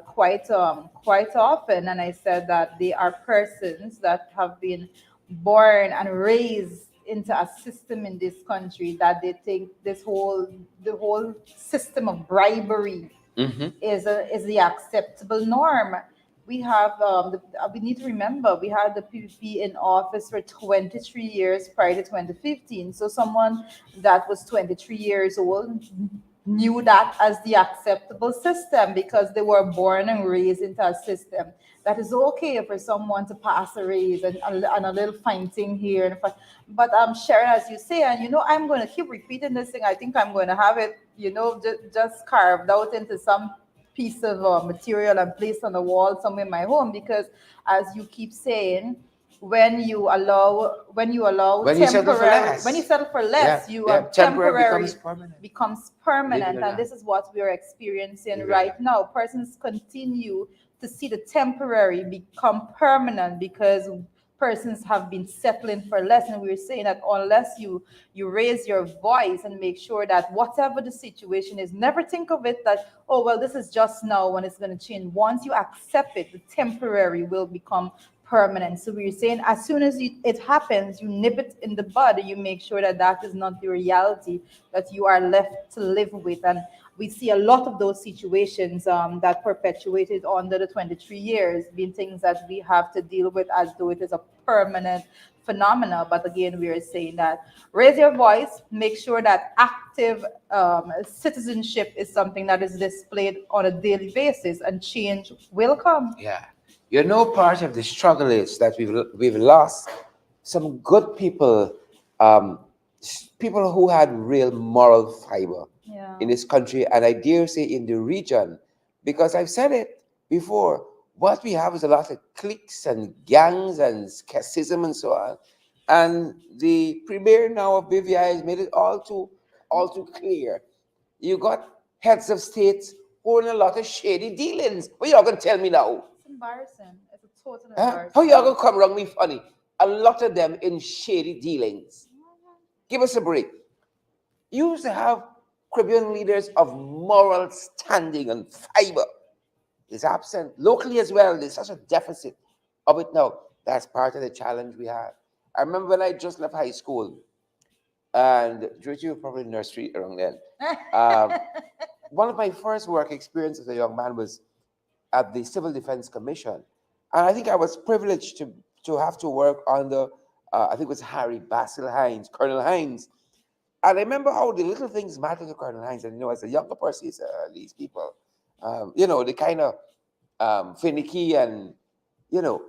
quite often, and I said that they are persons that have been born and raised into a system in this country that they think the whole system of bribery Mm-hmm. is the acceptable norm. We need to remember we had the PPP in office for 23 years prior to 2015. So someone that was 23 years old knew that as the acceptable system because they were born and raised into a system that is okay for someone to pass a raise and a little fine thing here but Sharon, as you say, and I'm going to keep repeating this thing. I think I'm going to have it, just carved out into some piece of material and placed on the wall somewhere in my home because, as you keep saying, when you allow When you settle for temporary, when you less. settle for Yeah. less, you Yeah. Temporary temporary becomes permanent. becomes Believe it permanent, or and not. this is what we are experiencing Believe it or right not. now. Persons continue to see the temporary become permanent because persons have been settling for less, and we're saying that unless you raise your voice and make sure that whatever the situation is, never think of it that, oh well, this is just now when it's going to change. Once you accept it, the temporary will become permanent. So we're saying as soon as it happens, you nip it in the bud. You make sure that that is not the reality that you are left to live with. And we see a lot of those situations that perpetuated under the 23 years being things that we have to deal with as though it is a permanent phenomena. But again, we are saying that raise your voice, make sure that active citizenship is something that is displayed on a daily basis, and change will come. Yeah. Part of the struggle is that we've lost some good people, um, people who had real moral fiber Yeah. in this country, and I dare say in the region, because I've said it before. What we have is a lot of cliques and gangs and schism and so on, and the premier now of BVI has made it all too clear. You got heads of states who are in a lot of shady dealings. What y'all gonna tell me now? It's embarrassing. It's a total Huh? How embarrassment. y'all gonna come around me funny? A lot of them in shady dealings. Give us a break. You used to have Caribbean leaders of moral standing and fiber. It's absent locally as well. There's such a deficit of it now. That's part of the challenge we have. I remember when I just left high school, and George, you were probably in nursery around then. Um, one of my first work experience as a young man was at the Civil Defense Commission, and I think I was privileged to have to work under I think it was Harry Basil Hines, Colonel Hines. And I remember how the little things matter to Colonel Hines. And as a younger person, these people, they kind of finicky and you know.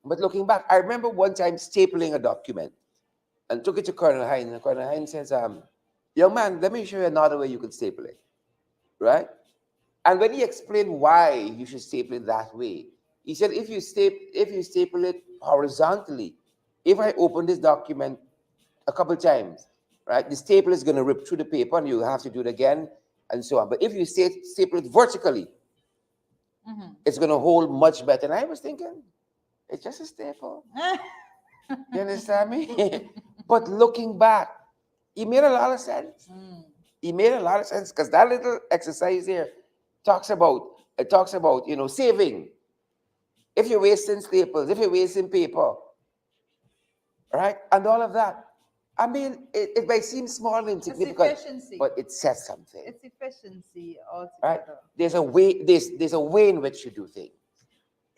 But looking back, I remember one time stapling a document and took it to Colonel Hines. And Colonel Hines says, "Young man, let me show you another way you can staple it, right?" And when he explained why you should staple it that way, he said, if you staple it horizontally, if I open this document a couple times, right, the staple is going to rip through the paper and you have to do it again and so on. But if you staple it vertically, it's going to hold much better. And I was thinking, it's just a staple. You understand me? But looking back, it made a lot of sense. It made a lot of sense because that little exercise there talks about saving. If you're wasting staples, if you're wasting paper, right, and all of that. I mean, it might seem small and It's insignificant, efficiency. but it says something, It's efficiency right? altogether. There's a way in which you do things,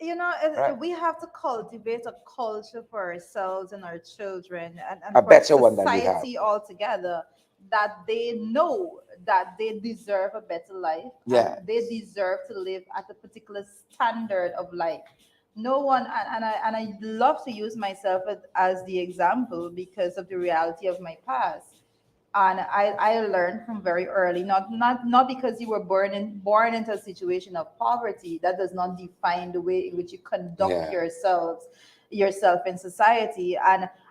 right? We have to cultivate a culture for ourselves and our children and A for better one than we have. society altogether, that they know that they deserve a better life Yeah. and they deserve to live at a particular standard of life. No one, and I love to use myself as the example because of the reality of my past. And I learned from very early, not because you were born into a situation of poverty. That does not define the way in which you conduct Yeah. yourself in society.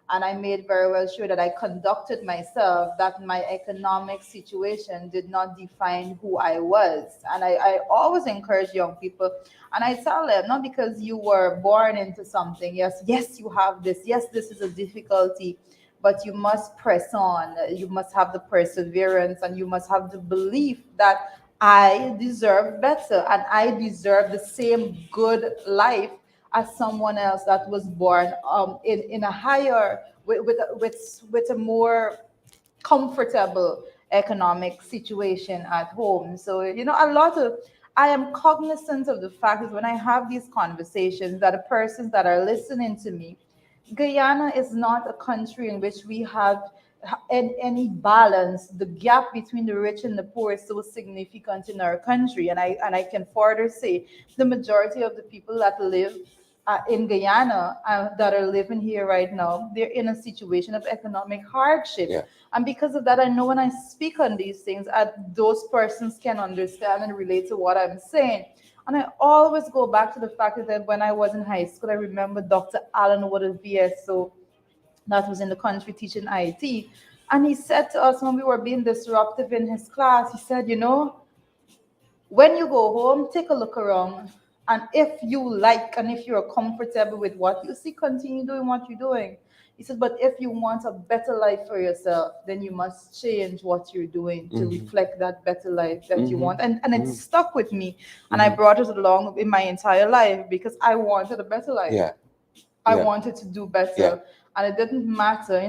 And I made very well sure that I conducted myself, that my economic situation did not define who I was. And I always encourage young people, and I tell them, not because you were born into something, yes, you have this, yes, this is a difficulty, but you must press on. You must have the perseverance and you must have the belief that I deserve better and I deserve the same good life as someone else that was born in a higher, with a more comfortable economic situation at home. So, a lot of, I am cognizant of the fact that when I have these conversations, that the persons that are listening to me, Guyana is not a country in which we have any balance. The gap between the rich and the poor is so significant in our country, and I can further say the majority of the people that live in Guyana that are living here right now, they're in a situation of economic hardship. Yeah. And because of that, I know when I speak on these things, those persons can understand and relate to what I'm saying. And I always go back to the fact that when I was in high school, I remember Dr. Alan Wood of VSO that was in the country teaching IT. And he said to us when we were being disruptive in his class, he said, when you go home, take a look around. And if you like and if you're comfortable with what you see, continue doing what you're doing. He said, but if you want a better life for yourself, then you must change what you're doing to reflect that better life that you want. And it stuck with me. And I brought it along in my entire life because I wanted a better life. Yeah. I Yeah. wanted to do Yeah. better. And it didn't matter.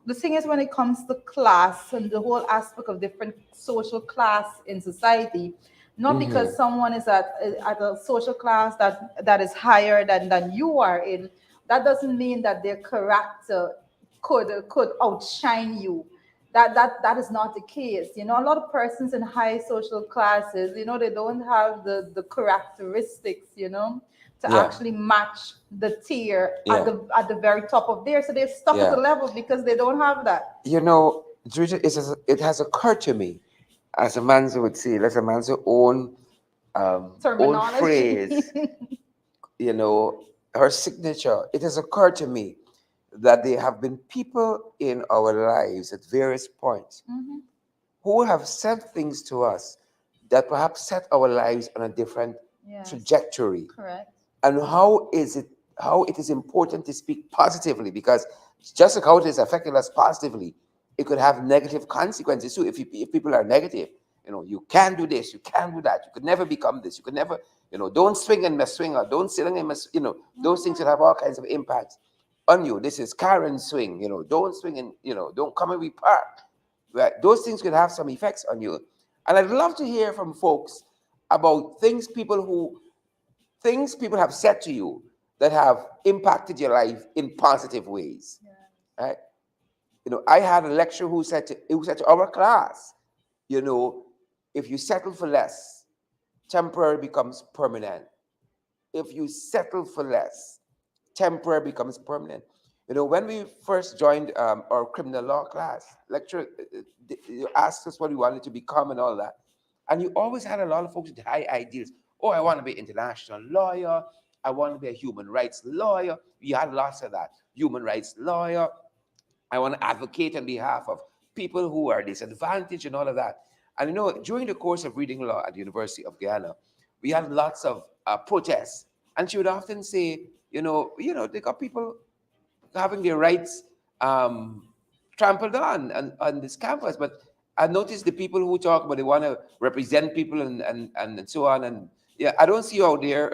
The thing is, when it comes to class and the whole aspect of different social class in society, not because someone is at a social class that is higher than you are in, that doesn't mean that their character could outshine you. That is not the case. A lot of persons in high social classes, they don't have the characteristics, to Yeah. actually match the tier Yeah. at the very top of there. So they're stuck at Yeah. the level because they don't have that Teresa, it has occurred to me, as a man would say, as a man's own phrase, terminology. her signature. It has occurred to me that there have been people in our lives at various points Mhm. who have said things to us that perhaps set our lives on a different Yes, trajectory. correct. And how it is important to speak positively, because just like how it has affected us positively, it could have negative consequences too. If people are negative, you can't do this, you can't do that, you could never become this, you could never, don't swing and miss swing, or don't sit and miss, those things could have all kinds of impacts on you. This is Karen swing, don't swing and don't come and we park. Right? Those things could have some effects on you. And I'd love to hear from folks about things people have said to you that have impacted your life in positive ways. Right? I had a lecturer who said to our class, you know, if you settle for less, temporary becomes permanent. If you settle for less, temporary becomes permanent. When we first joined our criminal law class, lecturer asked us what we wanted to become and all that. And you always had a lot of folks with high ideals. Oh, I want to be an international lawyer. I want to be a human rights lawyer. We had lots of that. Human rights lawyer. I want to advocate on behalf of people who are disadvantaged and all of that. And during the course of reading law at the University of Guyana, we had lots of protests. And she would often say, they got people having their rights trampled on this campus. But I noticed the people who talk about they want to represent people and so on. And yeah, I don't see you out there,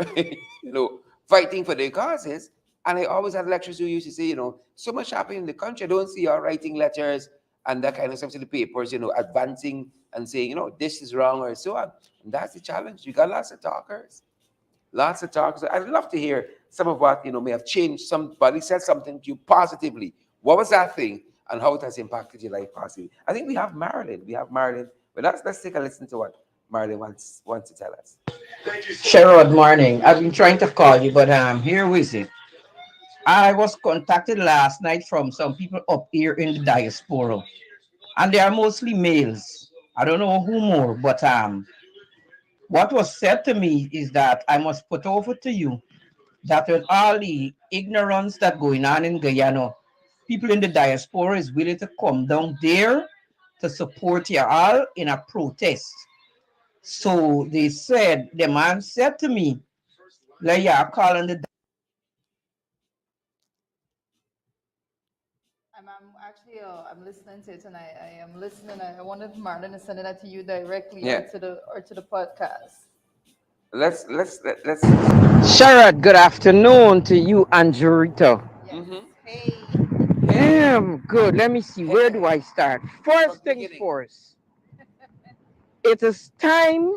fighting for their causes. And I always had lecturers who used to say, so much happening in the country. I don't see you writing letters and that kind of stuff to the papers, advancing and saying, this is wrong or so on. And that's the challenge. You got lots of talkers. Lots of talk. So I'd love to hear some of what may have changed. Somebody said something to you positively. What was that thing, and how it has impacted your life positively? I think we have Marilyn. But let's take a listen to what Marilyn wants to tell us. Sherrod, morning. I've been trying to call you, but here with it. I was contacted last night from some people up here in the diaspora, and they are mostly males. I don't know who more, but what was said to me is that I must put over to you that with all the ignorance that going on in Guyana, people in the diaspora is willing to come down there to support you all in a protest. So they said, the man said to me, like, yeah, calling the I'm actually I'm listening to it, and I am listening. I wanted Marlon to send that to you directly, Yeah. or to the podcast. Let's. Sherrod, good afternoon to you and Jurito. Yes. Mm-hmm. Hey. Hey, Good. Let me see. Where do I start? from First the things beginning. first. It is time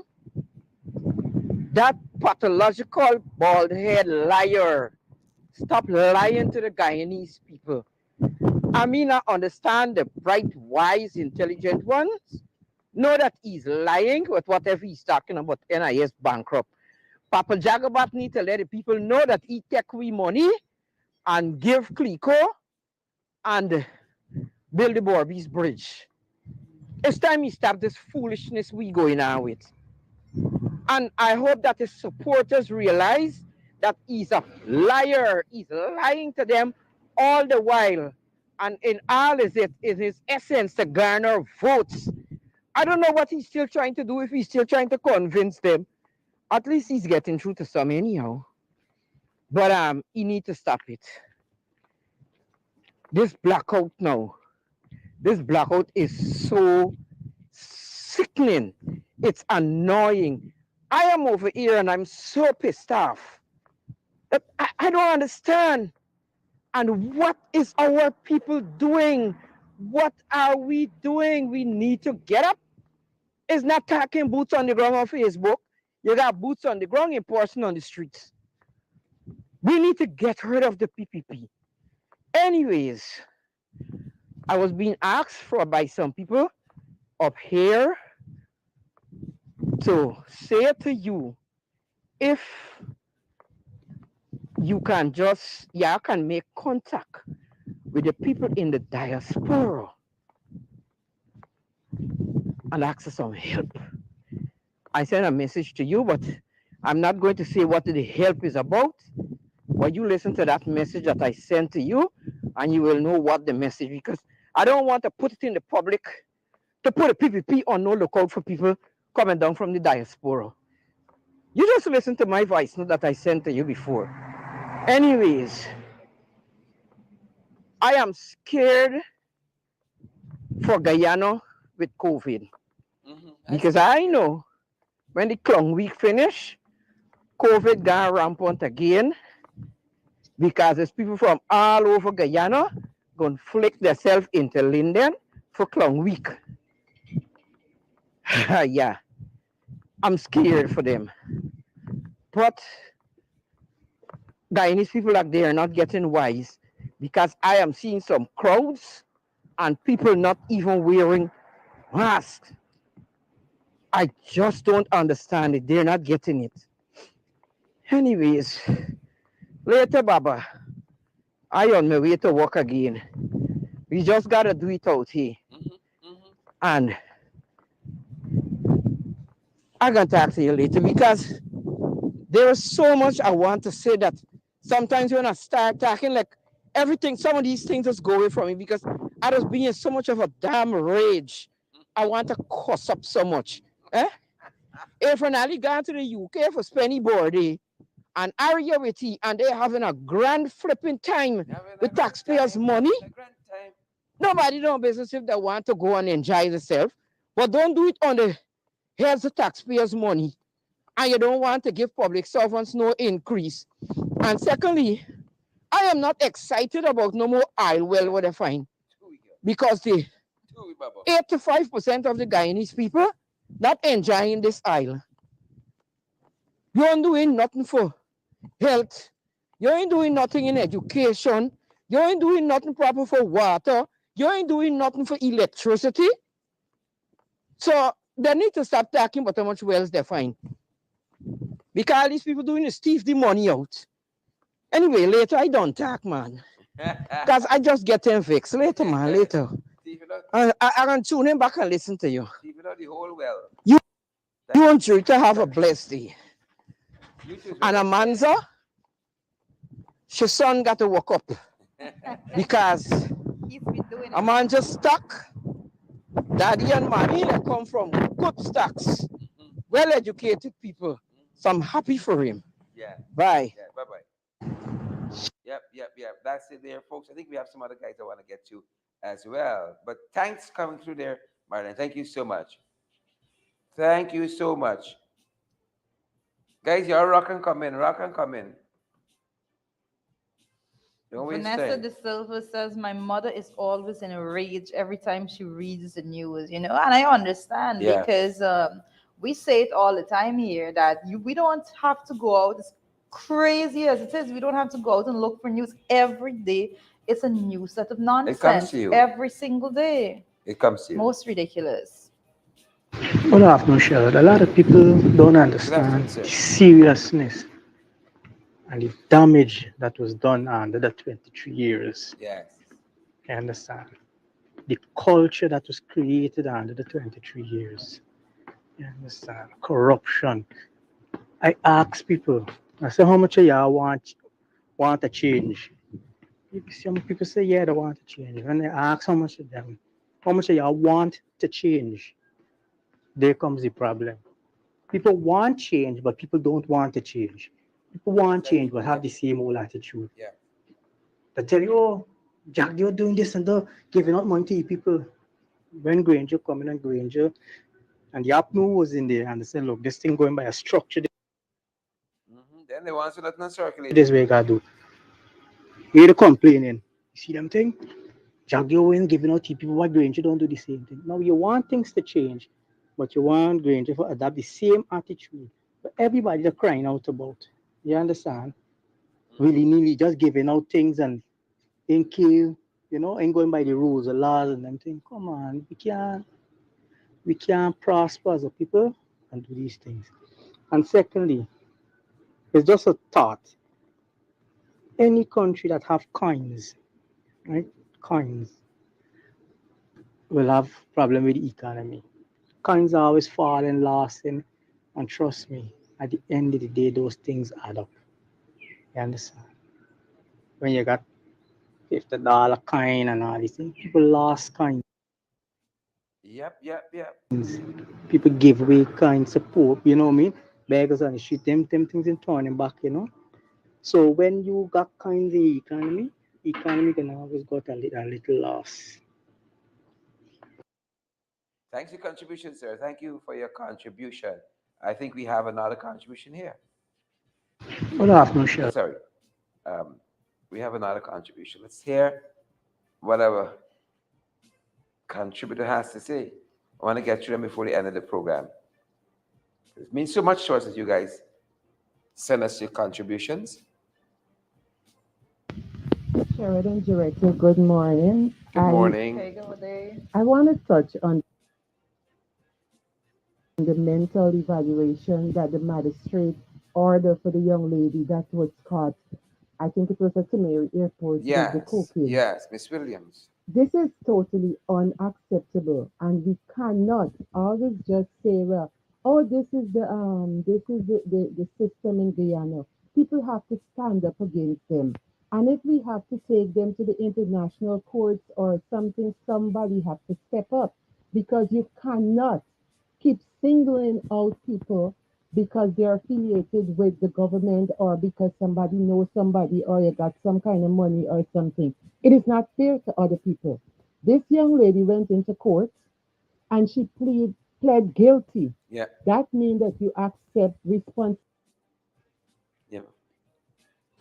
that pathological bald head liar stop lying to the Guyanese people. I mean, I understand the bright, wise, intelligent ones know that he's lying with whatever he's talking about NIS bankrupt. Papa Jagabat need to let the people know that he take we money and give Clico and build the Borby's bridge. It's time he stop this foolishness we going on with. And I hope that his supporters realize that he's a liar. He's lying to them all the while. And in all is it is his essence to garner votes. I don't know what he's still trying to do, if he's still trying to convince them. At least he's getting through to some anyhow. But he need to stop it. This blackout now. This blackout is so sickening. It's annoying. I am over here and I'm so pissed off. I don't understand. And what is our people doing? What are we doing? We need to get up. It's not talking boots on the ground on Facebook. You got boots on the ground in person on the streets. We need to get rid of the PPP. Anyways, I was being asked for by some people up here to say to you, if you can just, yeah, can make contact with the people in the diaspora and ask for some help. I sent a message to you, but I'm not going to say what the help is about. But you listen to that message that I sent to you, and you will know what the message, because I don't want to put it in the public to put a PPP on no lookout for people coming down from the diaspora. You just listen to my voice note that I sent to you before. Anyways, I am scared for Guyana with COVID, Mm-hmm. because I know when the Clong week finish, COVID got rampant again, because there's people from all over Guyana going to flick themselves into Linden for Clong week. Yeah. I'm scared for them. But Guyanese people like they are not getting wise because I am seeing some crowds and people not even wearing masks. I just don't understand it. They're not getting it. Anyways, later, Baba, I on my way to work again. We just gotta do it out here. And I'm gonna talk to you later because there is so much I want to say that sometimes when I start talking, like everything, some of these things just go away from me because I was being so much of a damn rage. I want to cuss up so much. Eh? If an alley gone to the UK for Spenny Bordy and area with tea and they're having a grand flipping time with taxpayers' money, nobody know business if they want to go and enjoy themselves. But don't do it on the here's the taxpayers' money. And you don't want to give public servants no increase. And secondly, I am not excited about no more oil well what I find. Because the 85% of the Guyanese people not enjoying this oil. You ain't doing nothing for health. You ain't doing nothing in education. You ain't doing nothing proper for water. You ain't doing nothing for electricity. So they need to stop talking about how much wells they find. Because all these people doing is thief the money out. Anyway, later I don't talk, man. Because I just get them fixed. Later, man, later. I can tune in back and listen to you. The whole well. You, you want you to have a blessed day. And Amanza, her son got to wake up because He's been doing a it. man just stuck. Daddy and mommy that come from good stocks, well-educated people. So I'm happy for him. Yeah. Bye. Yeah. Bye bye. Yep. That's it there, folks. I think we have some other guys I want to get to as well. But thanks coming through there, Marlon. Thank you so much. Thank you so much. Guys, you're rock and come in. Rock and come in. Don't waste Vanessa time. De Silva says, my mother is always in a rage every time she reads the news, you know, and I understand Yeah. because we say it all the time here that we don't have to go out, as crazy as it is, we don't have to go out and look for news every day. It's a new set of It comes nonsense to you. every single day. It comes to you. Most ridiculous. Good afternoon, Sherrod. A lot of people don't Good afternoon, understand sir. the seriousness and the damage that was done under the 23 years. Yes. I understand. The culture that was created under the 23 years. You understand? Corruption. I ask people, I say, how much of y'all want a change? Some people say, yeah, they want to change. When I ask how much of y'all want to change? There comes the problem. People want change, but people don't want to change. People want change, but have the same old attitude. Yeah. They tell you, oh, Jack, you're doing this and that, giving out money to people. When Granger coming and Granger, and the APNU was in there, and they said, look, this thing going by a structure, Then they want to let them circulate. this way you gotta do. You're complaining. You see them thing? Jack, you're in giving out to people, why Granger don't do the same thing? Now, you want things to change, but you want Granger to adapt the same attitude. But everybody they're crying out about. You understand? Willy nilly, just giving out things and ain't kill, ain't going by the rules, the laws, and them things. Come on, we can't prosper as a people and do these things. And secondly, it's just a thought. Any country that have coins, right? Coins will have problem with the economy. Coins are always falling, lasting, and trust me, at the end of the day, those things add up. You understand? When you got $50 coin and all these things, people lost coins. Yep. People give away kind support, you know what I mean? Beggars on the street, them things in turning back. So when you got kind of economy can always got a little loss. Thanks for your contribution, sir. Thank you for your contribution. I think we have another contribution here. Good afternoon, sure. Sorry. Um, we have another contribution. Let's hear whatever contributor has to say. I want to get to them before the end of the program. It means so much to us that you guys send us your contributions. Sheridan Director, good morning. Good morning. Okay, good day. I want to touch on the mental evaluation that the magistrate ordered for the young lady that was caught. I think it was at Tamari Airport with the Yes, cocaine. yes, Miss Williams. This is totally unacceptable, and we cannot always just say, "Well, oh, this is the system in Guyana." People have to stand up against them, and if we have to take them to the international courts or something, somebody has to step up because you cannot keep singling out people because they're affiliated with the government or because somebody knows somebody or you got some kind of money or something. It is not fair to other people. This young lady went into court and she pled guilty. Yeah, That means that you accept yeah.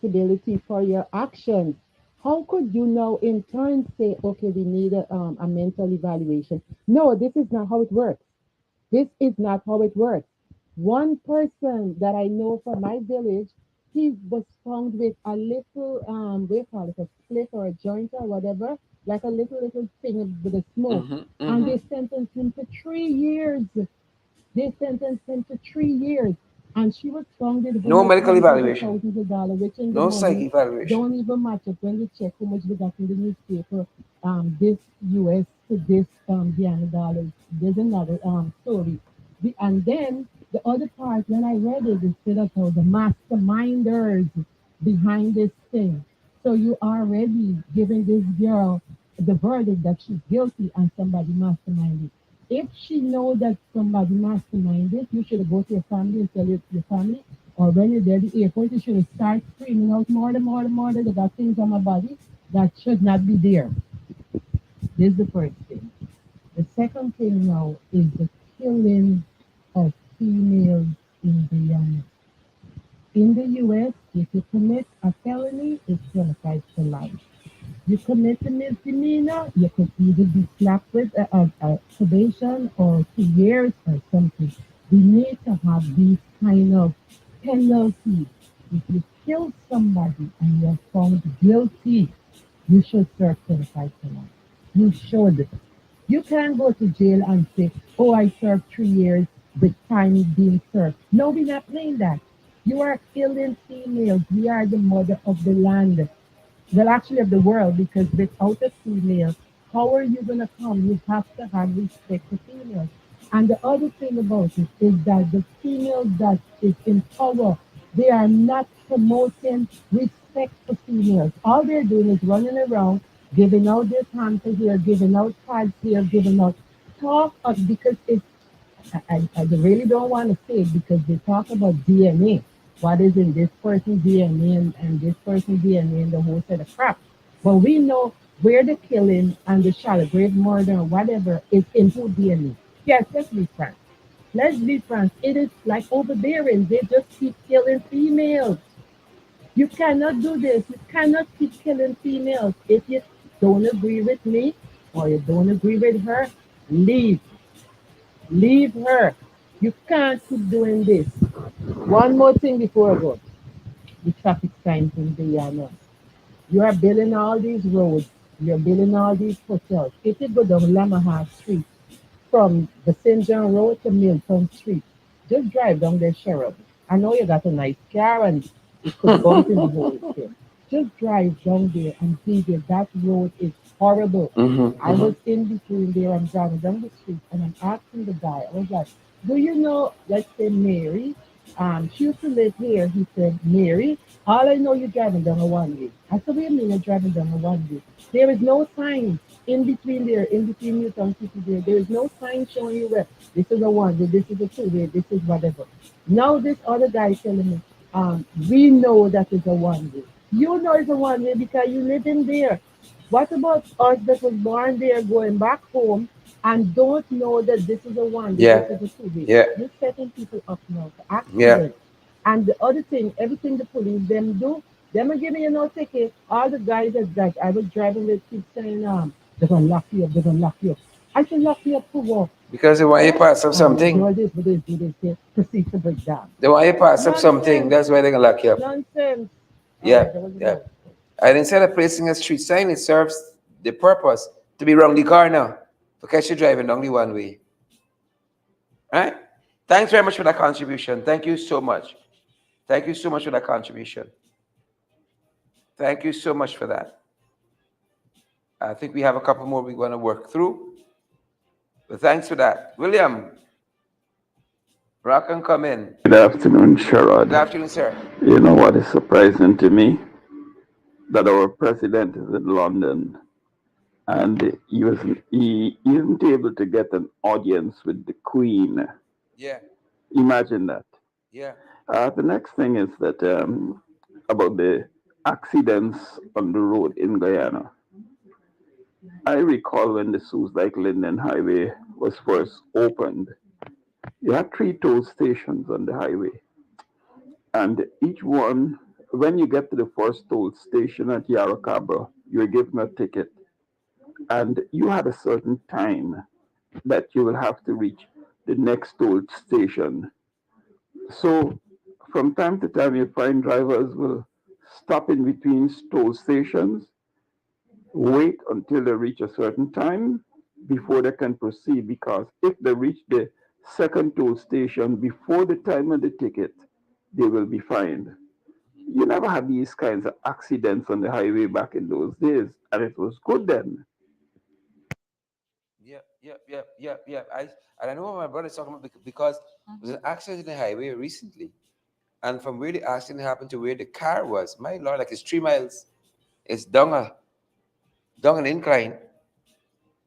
responsibility for your actions. How could you now in turn say, okay, we need a mental evaluation? No, this is not how it works. This is not how it works. One person that I know from my village, he was found with a little, what do you call it, a split or a joint or whatever, like a little thing with a smoke. Mm-hmm, And mm-hmm. they sentenced him to 3 years. They sentenced him to 3 years. And she was found with No hundreds, medical hundreds of evaluation. thousands of dollars, which in the No psych money evaluation. don't even match up when you check how much they got in the newspaper. This US to this Guyana dollars. There's another story. And then the other part, when I read it, it said about the masterminders behind this thing. So you already giving this girl the verdict that she's guilty and somebody masterminded. If she know that somebody masterminded, you should go to your family and tell your family. Or when you're there at the airport, you should start screaming out more, they got things on my body that should not be there. This is the first thing. The second thing now is the killing of females in Guyana. In the US, if you commit a felony, it's penalized for life. You commit a misdemeanor, you could either be slapped with a probation or 2 years or something. We need to have these kind of penalties. If you kill somebody and you're found guilty, you should serve 25 to life. You should. You can't go to jail and say, oh, I served 3 years with time being served. No, we're not playing that. You are killing females. We are the mother of the land, well, actually of the world, because without a female, how are you going to come? You have to have respect for females. And the other thing about it is that the females that is in power, they are not promoting respect for females. All they're doing is running around, giving out their pamper here, giving out cards here, giving out talk of, because it's I really don't want to say it because they talk about DNA. What is in this person's DNA and this person's DNA and the whole set of crap. But we know where the killing and the shallow grave murder or whatever is in who DNA. Yes, let's be frank. Let's be frank. It is like overbearing. They just keep killing females. You cannot do this. You cannot keep killing females. If you don't agree with me or you don't agree with her, leave. Leave her. You can't keep doing this. One more thing before I go. The traffic signs in Guyana. You are building all these roads. You're building all these hotels. If you go down Lamaha Street from the St. John Road to Milton Street, just drive down there, Sheriff. I know you got a nice car and it could bump in the whole thing. Just drive down there and see there. That road is horrible. Mm-hmm, I mm-hmm. was in between there. I'm driving down the street and I'm asking the guy, I was like, do you know, let's say Mary? She used to live here. He said, Mary, all I know you're driving down a one way. I said, wait a minute, you're driving down a one way. There is no sign in between there, in between Newtown City there. There is no sign showing you where this is a one way, this is a two way, this is whatever. Now this other guy is telling me, we know that it's a one way. You know it's a one way because you live in there. What about us that was born there going back home and don't know that this is a one way, Yeah, this is a two way? yeah, You're setting people up now for yeah. accidents. And the other thing, everything the police them do, them are giving you no ticket. All the guys that I was driving with keep saying, they're gonna lock you up, they're gonna lock you up. I can lock you up for what? Because they want you Eh? to pass up Do something. all this, do this, say, proceed to break down. They want you to pass up something. Nonsense. That's why they're gonna lock you up. Nonsense. All Yeah, right, that was yeah. enough. And instead of placing a street sign, it serves the purpose to be wrong the car now. Because you're driving only one way. Right? Thanks very much for that contribution. Thank you so much. Thank you so much for that contribution. Thank you so much for that. I think we have a couple more we want to work through. But thanks for that. William, rock and come in. Good afternoon, Good Sherrod. afternoon, sir. You know what is surprising to me? That our president is in London and he isn't able to get an audience with the Queen. Yeah, Imagine that. yeah, The next thing is that about the accidents on the road in Guyana. I recall when the Suez Lake Linden Highway was first opened, you had three toll stations on the highway. And each one, when you get to the first toll station at Yarracabra, you're given a ticket. And you had a certain time that you will have to reach the next toll station. So from time to time, you find drivers will stop in between toll stations, wait until they reach a certain time before they can proceed. Because if they reach the second toll station before the time of the ticket, they will be fined. You never had these kinds of accidents on the highway back in those days, and it was good then. yeah. And I know what my brother's talking about because there was an accident in the highway recently. And from where the accident happened to where the car was, my lord, like it's 3 miles. It's down an incline.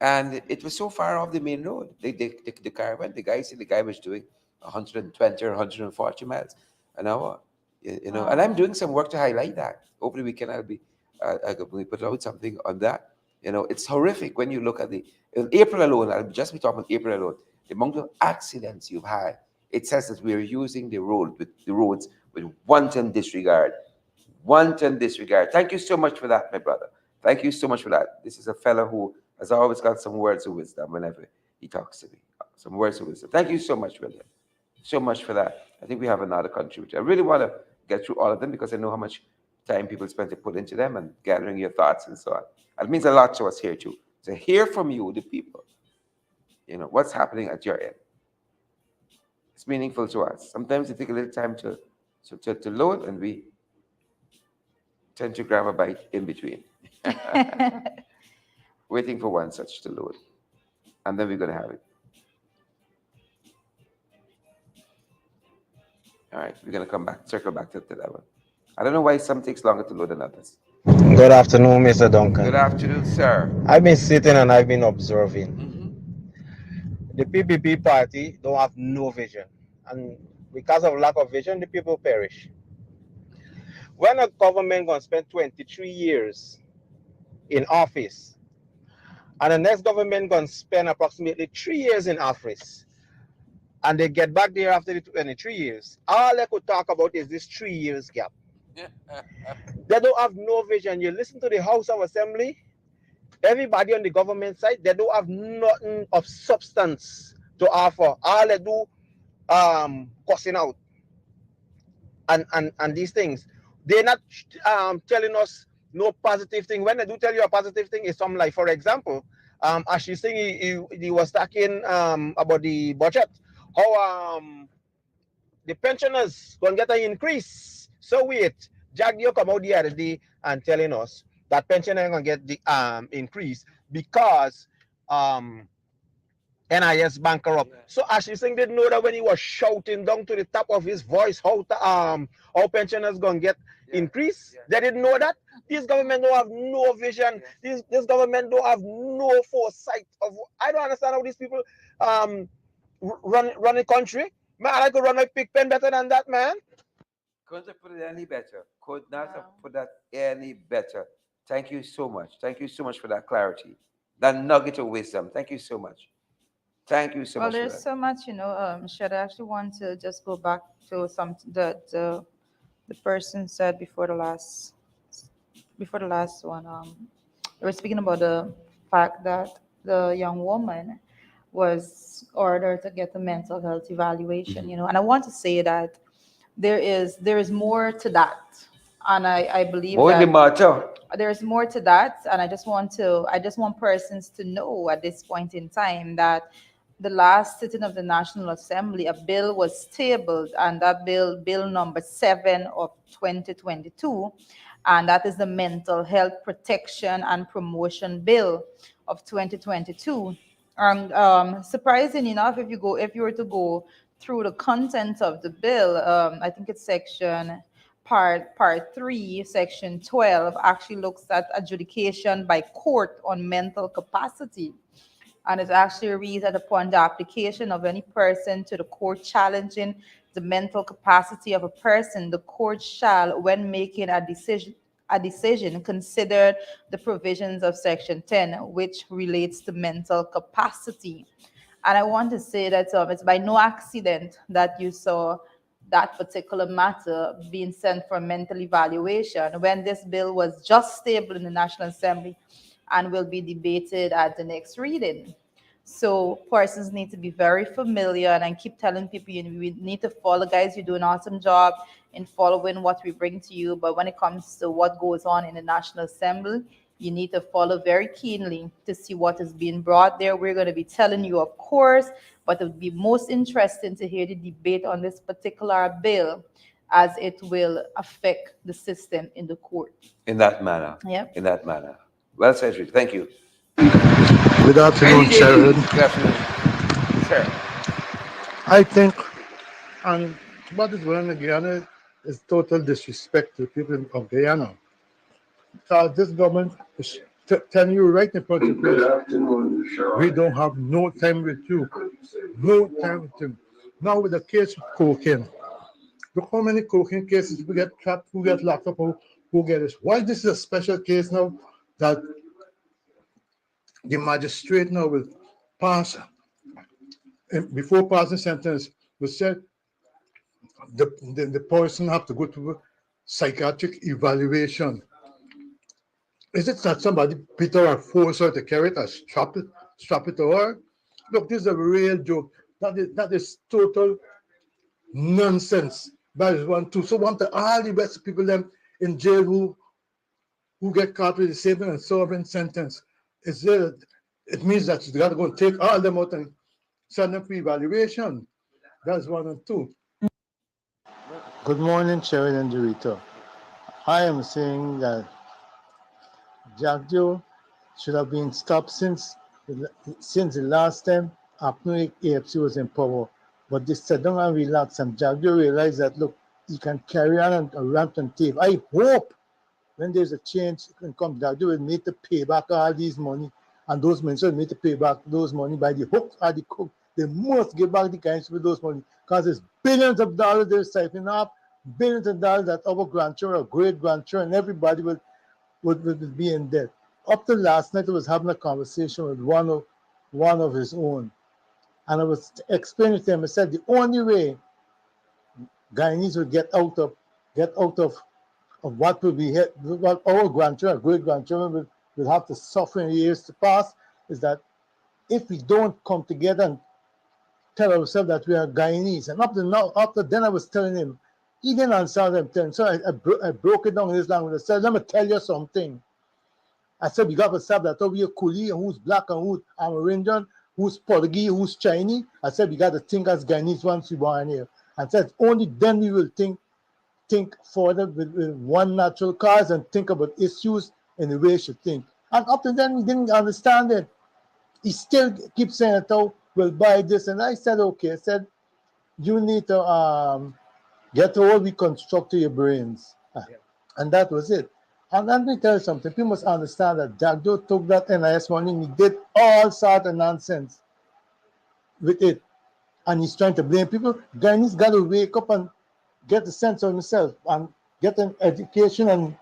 And it was so far off the main road. The car went. The guy said the guy was doing 120 or 140 miles an hour. You know, and I'm doing some work to highlight that. Over the weekend, I could put out something on that. You know, it's horrific when you look at in April alone, I'll just be talking about April alone, the amount of accidents you've had. It says that we're using the roads with wanton disregard. Wanton disregard. Thank you so much for that, my brother. Thank you so much for that. This is a fellow who has always got some words of wisdom whenever he talks to me. Some words of wisdom. Thank you so much, William. So much for that. I think we have another contributor. I really want to get through all of them because I know how much time people spend to put into them and gathering your thoughts and so on. And it means a lot to us here too. To hear from you, the people, what's happening at your end. It's meaningful to us. Sometimes it takes a little time to load, and we tend to grab a bite in between, waiting for one such to load. And then we're going to have it. All right, we're going to circle back to that one. I don't know why some takes longer to load than others. Good afternoon, Mr. Good Duncan. afternoon, sir. I've been sitting and I've been observing. Hmm. The PPP party don't have no vision. And because of lack of vision, the people perish. When a government gonna spend 23 years in office, and the next government gonna spend approximately 3 years in office, and they get back there after the 23 years, all they could talk about is this 3 years gap. They don't have no vision. You listen to the House of Assembly, everybody on the government side, they don't have nothing of substance to offer. All they do cussing out and these things. They're not telling us no positive thing. When they do tell you a positive thing, it's something like, for example, as she's saying, he was talking about the budget, how the pensioners gonna get an increase. So wait, Jack Dio come out the other day and telling us that pensioners gonna get the increase because NIS bankrupt. So Ashley Singh didn't know that when he was shouting down to the top of his voice how pensioners gonna get increase. They didn't know that. This government don't have no vision. This government don't have no foresight of. I don't understand how these people run the country. Man, I could run my pig pen better than that, man. Couldn't have put it any better. Could not have put that any better. Thank you so much. Thank you so much for that clarity, that nugget of wisdom. Thank you so much. Thank you so Well, much for there's that. so much, Shed. I actually want to just go back to something that the person said before the last one. They were speaking about the fact that the young woman was ordered to get a mental health evaluation. And I want to say that there is more to that, and I believe More in the that matter. there's more to that, and I just want persons to know at this point in time that the last sitting of the National Assembly, a bill was tabled, and that bill number 7 of 2022, and that is the Mental Health Protection and Promotion Bill of 2022. And surprising enough, if you were to go through the content of the bill, I think it's part 3, section 12, actually looks at adjudication by court on mental capacity. And it actually reads that upon the application of any person to the court challenging the mental capacity of a person, the court shall, when making a decision, consider the provisions of section 10, which relates to mental capacity. And I want to say that it's by no accident that you saw that particular matter being sent for mental evaluation when this bill was just tabled in the National Assembly and will be debated at the next reading. So persons need to be very familiar, and I keep telling people we need to follow. Guys, you do an awesome job in following what we bring to you, but when it comes to what goes on in the National Assembly, you need to follow very keenly to see what is being brought there. We're going to be telling you, of course, but it would be most interesting to hear the debate on this particular bill as it will affect the system in the court. In that manner. Yep. In that manner. Well said, Rich. Thank you. Good afternoon, Any day, Sharon. good afternoon, sir. I think, and what is going on in Guyana is total disrespect to the people of Guyana. Because this government is telling you right in front of you, we don't have no time with you. No time with you. Now with the case of cocaine, look how many cocaine cases we get trapped, who get locked up, who get this. Why this is a special case now that the magistrate now will pass, and before passing sentence, will say the person have to go to psychiatric evaluation. Is it that somebody beat her or force her to carry it or strap it to her? Look, this is a real joke. That is total nonsense. That is one too. So want to all the rest of people them in jail who get caught with the same and serving sentence. Is there, it means that you got to go and take all them out and send them for evaluation. That's one and two. Good morning, Sharon and Dorito. I am saying that Jack Joe should have been stopped since the last time APNU AFC was in power. But they sat down and relax, and Jack Joe realized that look, he can carry on and rant and tape. I hope when there's a change in come, Jack Joe will need to pay back all these money, and those ministers need to pay back those money by the hook or the crook. They must give back the guys with those money because it's billions of dollars they're siphoning up, billions of dollars that our grandchildren or great grandchildren, and everybody would be in debt. Up to last night, I was having a conversation with one of his own, and I was explaining to him. I said the only way Guyanese would get out of what will be hit, what our grandchildren, great grandchildren will have to suffer in years to pass, is that if we don't come together and tell ourselves that we are Guyanese. And up to now, after then I was telling him, he didn't understand what I'm telling him. So I broke it down in his language. I said, let me tell you something. I said, we got to stop that. We are Coolie, and who's black, and who's Amerindian, who's Portuguese, who's Chinese. I said, we got to think as Guyanese once we born here. I said, only then we will think further with one natural cause and think about issues in the way we should think. And up to then, we didn't understand it. He still keeps saying, oh, we'll buy this. And I said, okay. I said, you need to get all reconstruct your brains. And that was it. And let me tell you something. People must understand that Jagdo took that NIS money and he did all sort of nonsense with it. And he's trying to blame people. Guyanese got to wake up and get a sense of himself and get an education and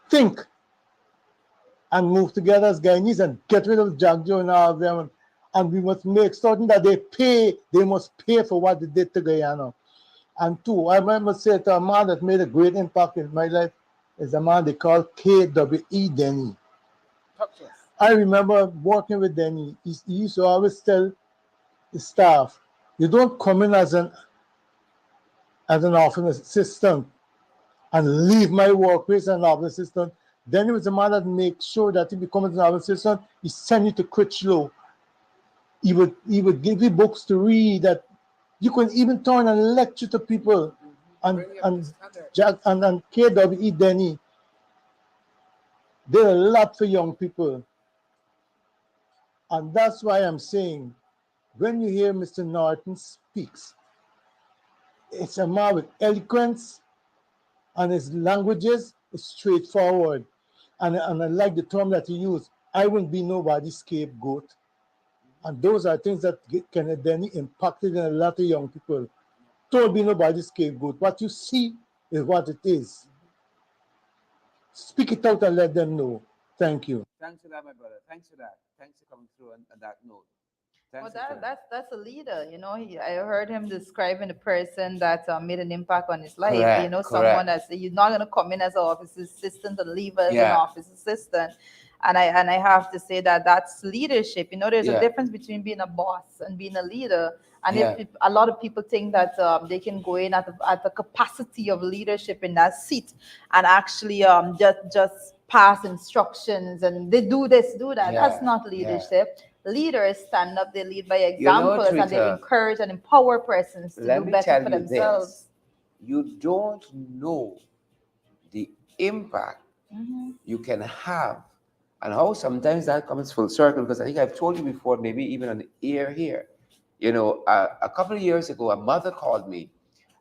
think and move together as Guyanese and get rid of Jagdo and all of them. And we must make certain that they must pay for what they did to Guyana. And two, I remember saying to a man that made a great impact in my life is a man they call K.W.E. Denny. I remember working with Denny. He used to always tell the staff, you don't come in as an office assistant and leave my workplace as an office assistant. Then he was the man that make sure that he becomes an office assistant. He send you to Critchlow. He would give you books to read that you could even turn and lecture to people. And Jack and KWE Denny did a lot for young people. And that's why I'm saying when you hear Mr. Norton speaks, it's a man with eloquence and his languages is straightforward. And I like the term that he used. I wouldn't be nobody's scapegoat. And those are things that Kenneth Denny impacted in a lot of young people. Don't be nobody's scapegoat. What you see is what it is. Speak it out and let them know. Thank you. Thanks for that, my brother. Thanks for that. Thanks for coming through on that note. Well, Thanks for sharing. that's a leader. I heard him describing a person that made an impact on his life. Correct, Someone correct. that's you're not gonna come in as an office assistant and leave as an Yeah, office assistant. And I have to say that that's leadership. There's a yeah, difference between being a boss and being a leader. And if yeah, a lot of people think that they can go in at the capacity of leadership in that seat and actually just pass instructions and they do this, do that. That's yeah, not yeah. leadership. Leaders stand up, they lead by You know, examples, and they Trita, encourage and empower persons to do let me better tell for you this. themselves. You don't know the impact Hmm. you can have and how sometimes that comes full circle because I think I've told you before, maybe even on the air here. A couple of years ago, a mother called me.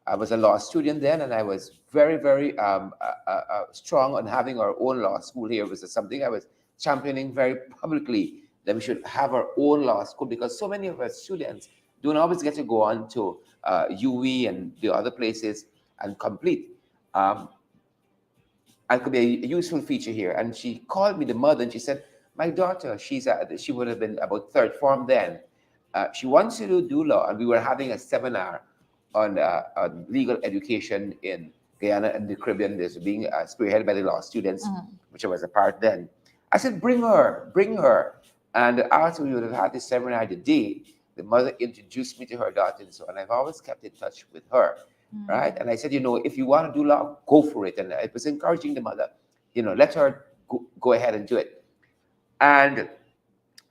I was a law student then, and I was very, very strong on having our own law school here. It was something I was championing very publicly that we should have our own law school because so many of our students don't always get to go on to UE and the other places and complete. Um, and could be a useful feature here. And she called me, the mother, and she said, "My daughter, she would have been about third form then. She wants to do law." And we were having a seminar on legal education in Guyana and the Caribbean. This being spearheaded by the law students, which I was a part then. I said, "Bring her, bring her." And after we would have had this seminar today, the mother introduced me to her daughter and so on. I've always kept in touch with her, right? And I said, if you want to do law, go for it. And I was encouraging the mother, let her go ahead and do it. And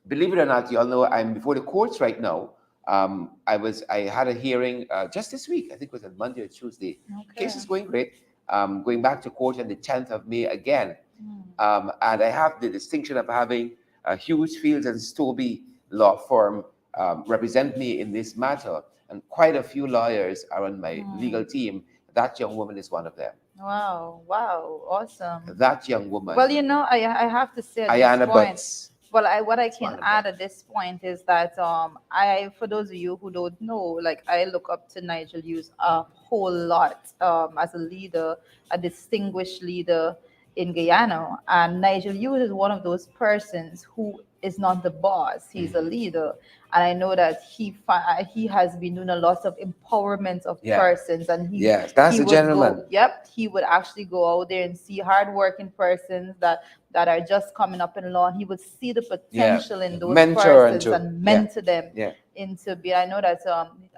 believe it or not, you all know I'm before the courts right now. I had a hearing just this week. I think it was on Monday or Tuesday. Okay. Case is going great. Going back to court on the 10th of May again. Mm. And I have the distinction of having Hughes, Fields, and Stobie law firm represent me in this matter. And quite a few lawyers are on my legal team. That young woman is one of them. Wow, wow, awesome. That young woman, Well, I have to say at this Ayana point, Butts. well, what I It's one can of add them. at this point is that for those of you who don't know, like I look up to Nigel Hughes a whole lot as a leader, a distinguished leader in Guyana, and Nigel Hughes is one of those persons who is not the boss; he's a leader, and I know that he has been doing a lot of empowerment of Yeah. persons, and Yes, that's he the would go, gentleman. yep, he would actually go out there and see hardworking persons that are just coming up in law, and he would see the Yeah. potential in those Mentor and persons to, and yeah, mentor them yeah, into be. I know that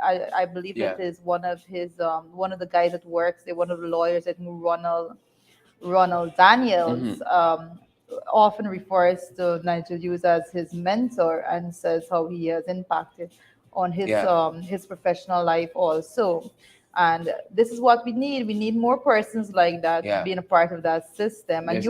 I believe yeah. it is one of the guys that works there, one of the lawyers, I think Ronald Daniels, Mhm. often refers to Nigel Hughes as his mentor and says how he has impacted on Yeah. his professional life also. And this is what we need. We need more persons like that Yeah. being a part of that system. And There's a,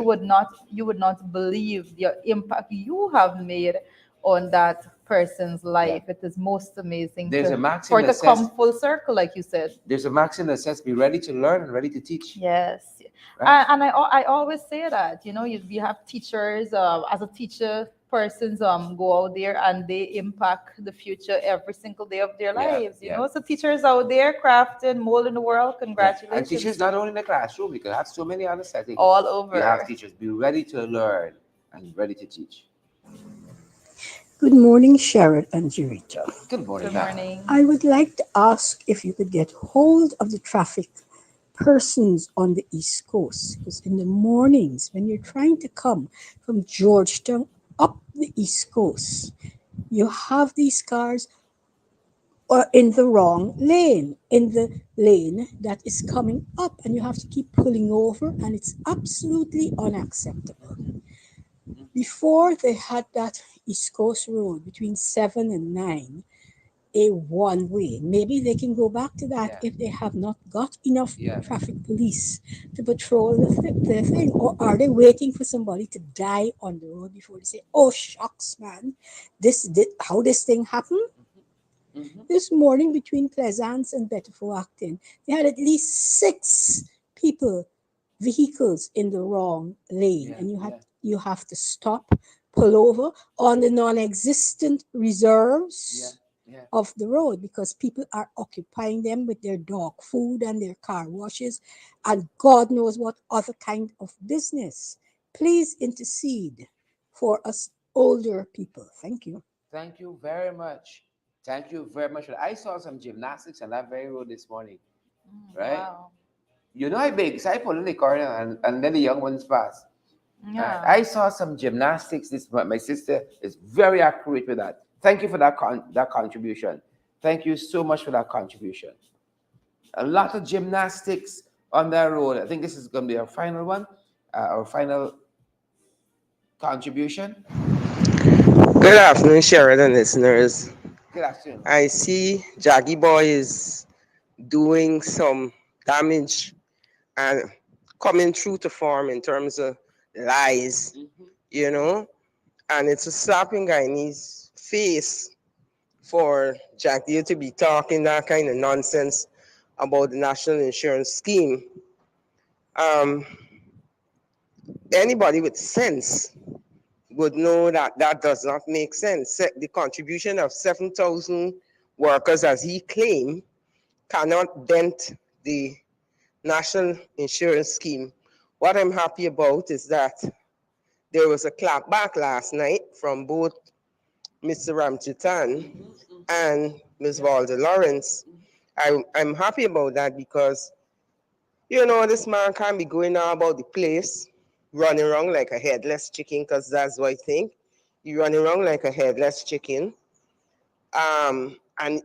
you would not believe the impact you have made on that person's yeah. life. It is most amazing There's a for maxim it that to says come full circle, like you said. there's a maxim that says be ready to learn and ready to teach. Yes. Right? And I always say that, you have teachers, as a teacher, persons go out there and they impact the future every single day of their Yeah. lives, Yeah. So teachers out there crafting, molding the world, Yeah. And teachers congratulations. not only in the classroom, you can have so many other settings. All You have over. teachers be ready to learn and ready to teach. Good morning, Sharon and Jurita. Good morning, Good ma'am. morning. I would like to ask if you could get hold of the traffic persons on the East Coast, because in the mornings when you're trying to come from Georgetown up the East Coast, you have these cars in the wrong lane, in the lane that is coming up, and you have to keep pulling over, and it's absolutely unacceptable. Before they had that East Coast road between 7 and 9, a one way. Maybe they can go back to that Yeah. if they have not got enough Yeah. traffic police to patrol the thing. Or are they waiting for somebody to die on the road before they say, oh, shucks, man, how this thing happened? Mm-hmm. This morning between Pleasance and Betterford Acton, they had at least 6 vehicles in the wrong lane, Yeah. and Yeah. you have to stop, pull over on the non-existent Yeah. reserves Yeah. of the road because people are occupying them with their dog food and their car washes and God knows what other kind of business. Please intercede for us older people. Thank you. Thank you very much. Thank you very much. I saw some gymnastics on that very road this morning, right? Wow. You know, I big, so I pull in the corner and then the young ones pass. Right. Yeah. I saw some gymnastics. This my sister is very accurate with that. Thank you for that contribution. Thank you so much for that contribution. A lot of gymnastics on that road. I think this is going to be our final one, our final contribution. Good afternoon, Sheridan listeners. Good afternoon. I see Jaggy Boy is doing some damage and coming true to form in terms of lies, Mhm. you know, and it's a slapping guy in his face for Jaggy to be talking that kind of nonsense about the national insurance scheme. Um, Anybody with sense would know that that does not make sense. The contribution of 7,000 workers, as he claimed, cannot dent the national insurance scheme. What I'm happy about is that there was a clapback last night from both Mr. Ramchitan and Ms. Walter Lawrence. I'm happy about that because, this man can't be going on about the place, running around like a headless chicken, because that's what I think. You running around like a headless chicken. And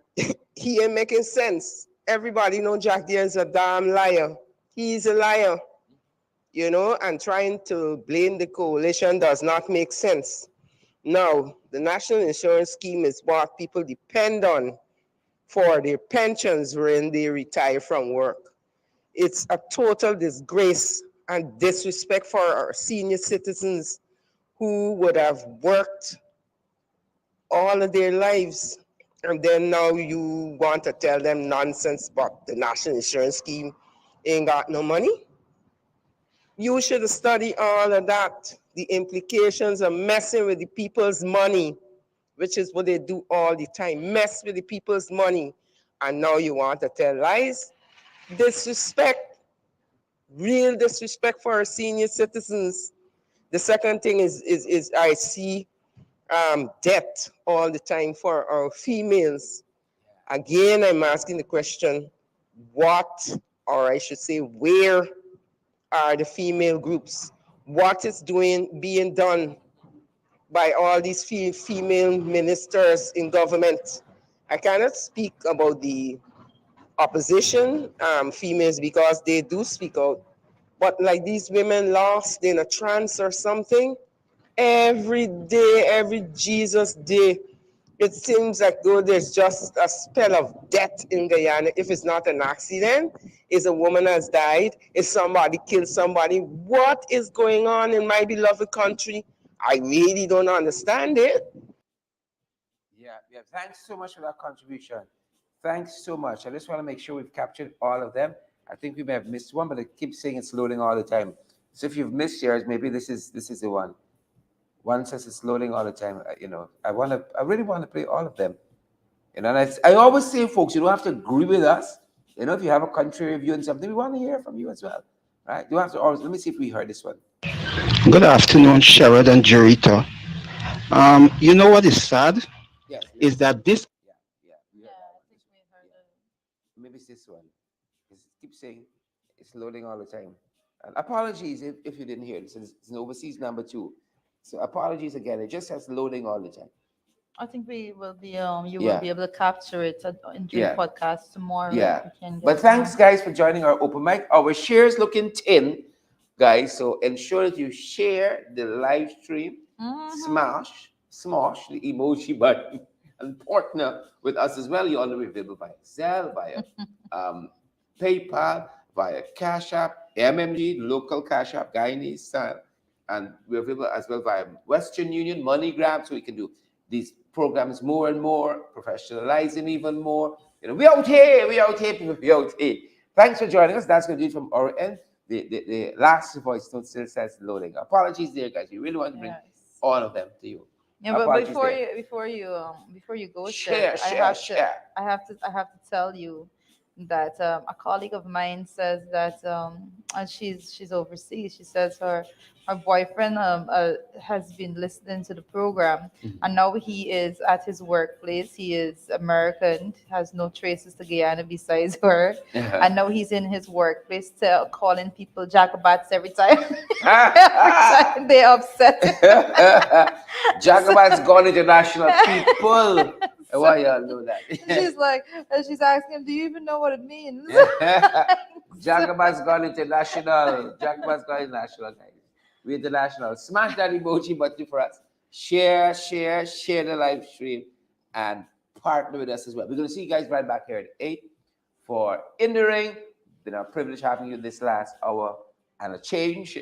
he ain't making sense. Everybody know Jack Deere is a damn liar. He's a liar, and trying to blame the coalition does not make sense. Now, the national insurance scheme is what people depend on for their pensions when they retire from work. It's a total disgrace and disrespect for our senior citizens who would have worked all of their lives. And then now you want to tell them nonsense about the national insurance scheme ain't got no money? You should study all of that. The implications of messing with the people's money, which is what they do all the time, mess with the people's money. And now you want to tell lies? Disrespect, real disrespect for our senior citizens. The second thing is I see debt all the time for our females. Again, I'm asking the question, what, or I should say, where are the female groups? What is being done by all these female ministers in government? I cannot speak about the opposition females because they do speak out. But like these women lost in a trance or something, every day, every Jesus day, it seems like though there's just a spell of death in Guyana. If it's not an accident, is a woman has died, is somebody killed somebody. What is going on in my beloved country? I really don't understand it. Yeah, yeah. Thanks so much for that contribution. Thanks so much. I just want to make sure we've captured all of them. I think we may have missed one, but it keeps saying it's loading all the time. So if you've missed yours, maybe this is the one. One says it's loading all the time. I really want to play all of them. And I always say, folks, you don't have to agree with us. If you have a country review and something, we want to hear from you as well, right? You don't have to always. Let me see if we heard this one. Good afternoon, Sherrod and Jerita. You know what is sad Yes, is listen. that this. Yeah, yeah, we heard that one. Yeah, maybe it's this one. Because it keeps saying it's loading all the time. And apologies if you didn't hear this. It's an overseas number too. So apologies again. It just has loading all the time. I think we will be you will Yeah. be able to capture it during Yeah. podcast tomorrow if Yeah. we can But get thanks, guys, for joining our open mic. Our shares looking tin, guys. So ensure that you share the live stream, smash the emoji button, and partner with us as well. You're on the available via Zelle, via um, PayPal, via Cash App, MMG, local Cash App, Guyanese style. And we're available as well via Western Union, MoneyGram, so we can do these programs more and more, professionalize them even more. You know, we out here, people, we out here. Thanks for joining us. That's going to do it from our end. The last voice note still says loading. Apologies there, guys. We really want to bring yes. all of them to you. Yeah, but Apologies there. before you go, Share, Chef, share, share. I have to tell you that a colleague of mine says that and she's overseas. She says her boyfriend has been listening to the program, and now he is at his workplace. He is American, has no traces to Guyana besides her, and now he's in his workplace calling people jacobats every time. Every time they upset. Jacobin's gone international people. Why y'all know that? She's like, and she's asking him, "Do you even know what it means?" Jacobin's gone international. Jacobin's gone international, guys. We international. Smash that emoji button for us. Share, share, share the live stream, and partner with us as well. We're gonna see you guys right back here at 8 for In the Ring. Been a privilege having you this last hour and a change.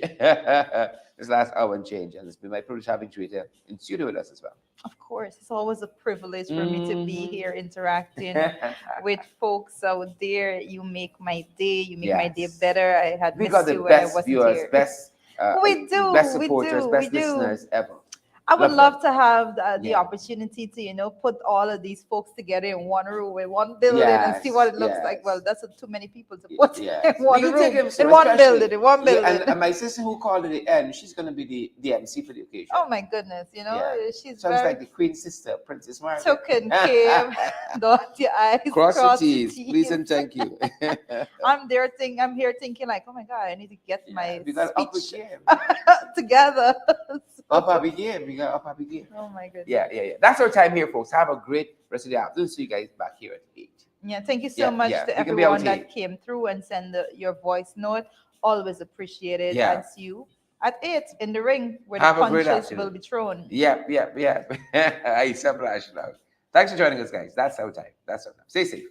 This last hour and change, and it's been my privilege having you here in studio with us as well. Of course, it's always a privilege for me to be here interacting with folks out there. You make my day. You make my day Yes. better. I had We got missed the you when I best wasn't viewers, here. best We do, best we supporters, do, we best do. listeners ever. I would Love love to have the Yeah. opportunity to, put all of these folks together in one room, in one building, and see what it looks like. Yes. Well, that's too many people to put Yes. in one We can room, take him in one especially- building, in one Yeah, building. and my sister who called at the end, she's gonna be the MC for the occasion. Oh my goodness, Yeah. she's Sounds very like the Queen's sister, Princess Margaret. token care. Dot your eyes, Cross your your T's, please T's. and thank you. I'm here thinking like, oh my god, I need to get my We got up speech again. together. Up again. We got up again. Oh my goodness. Yeah. That's our time here, folks. Have a great rest of the afternoon. See you guys back here at 8. Yeah, thank you so Yeah, much yeah. to We can be out everyone that here. came through and send your voice note. Always appreciated. Yeah. And see you at 8 in the ring where Have the a great punches afternoon. will be thrown. Yep. I said now. Thanks for joining us, guys. That's our time. Stay safe.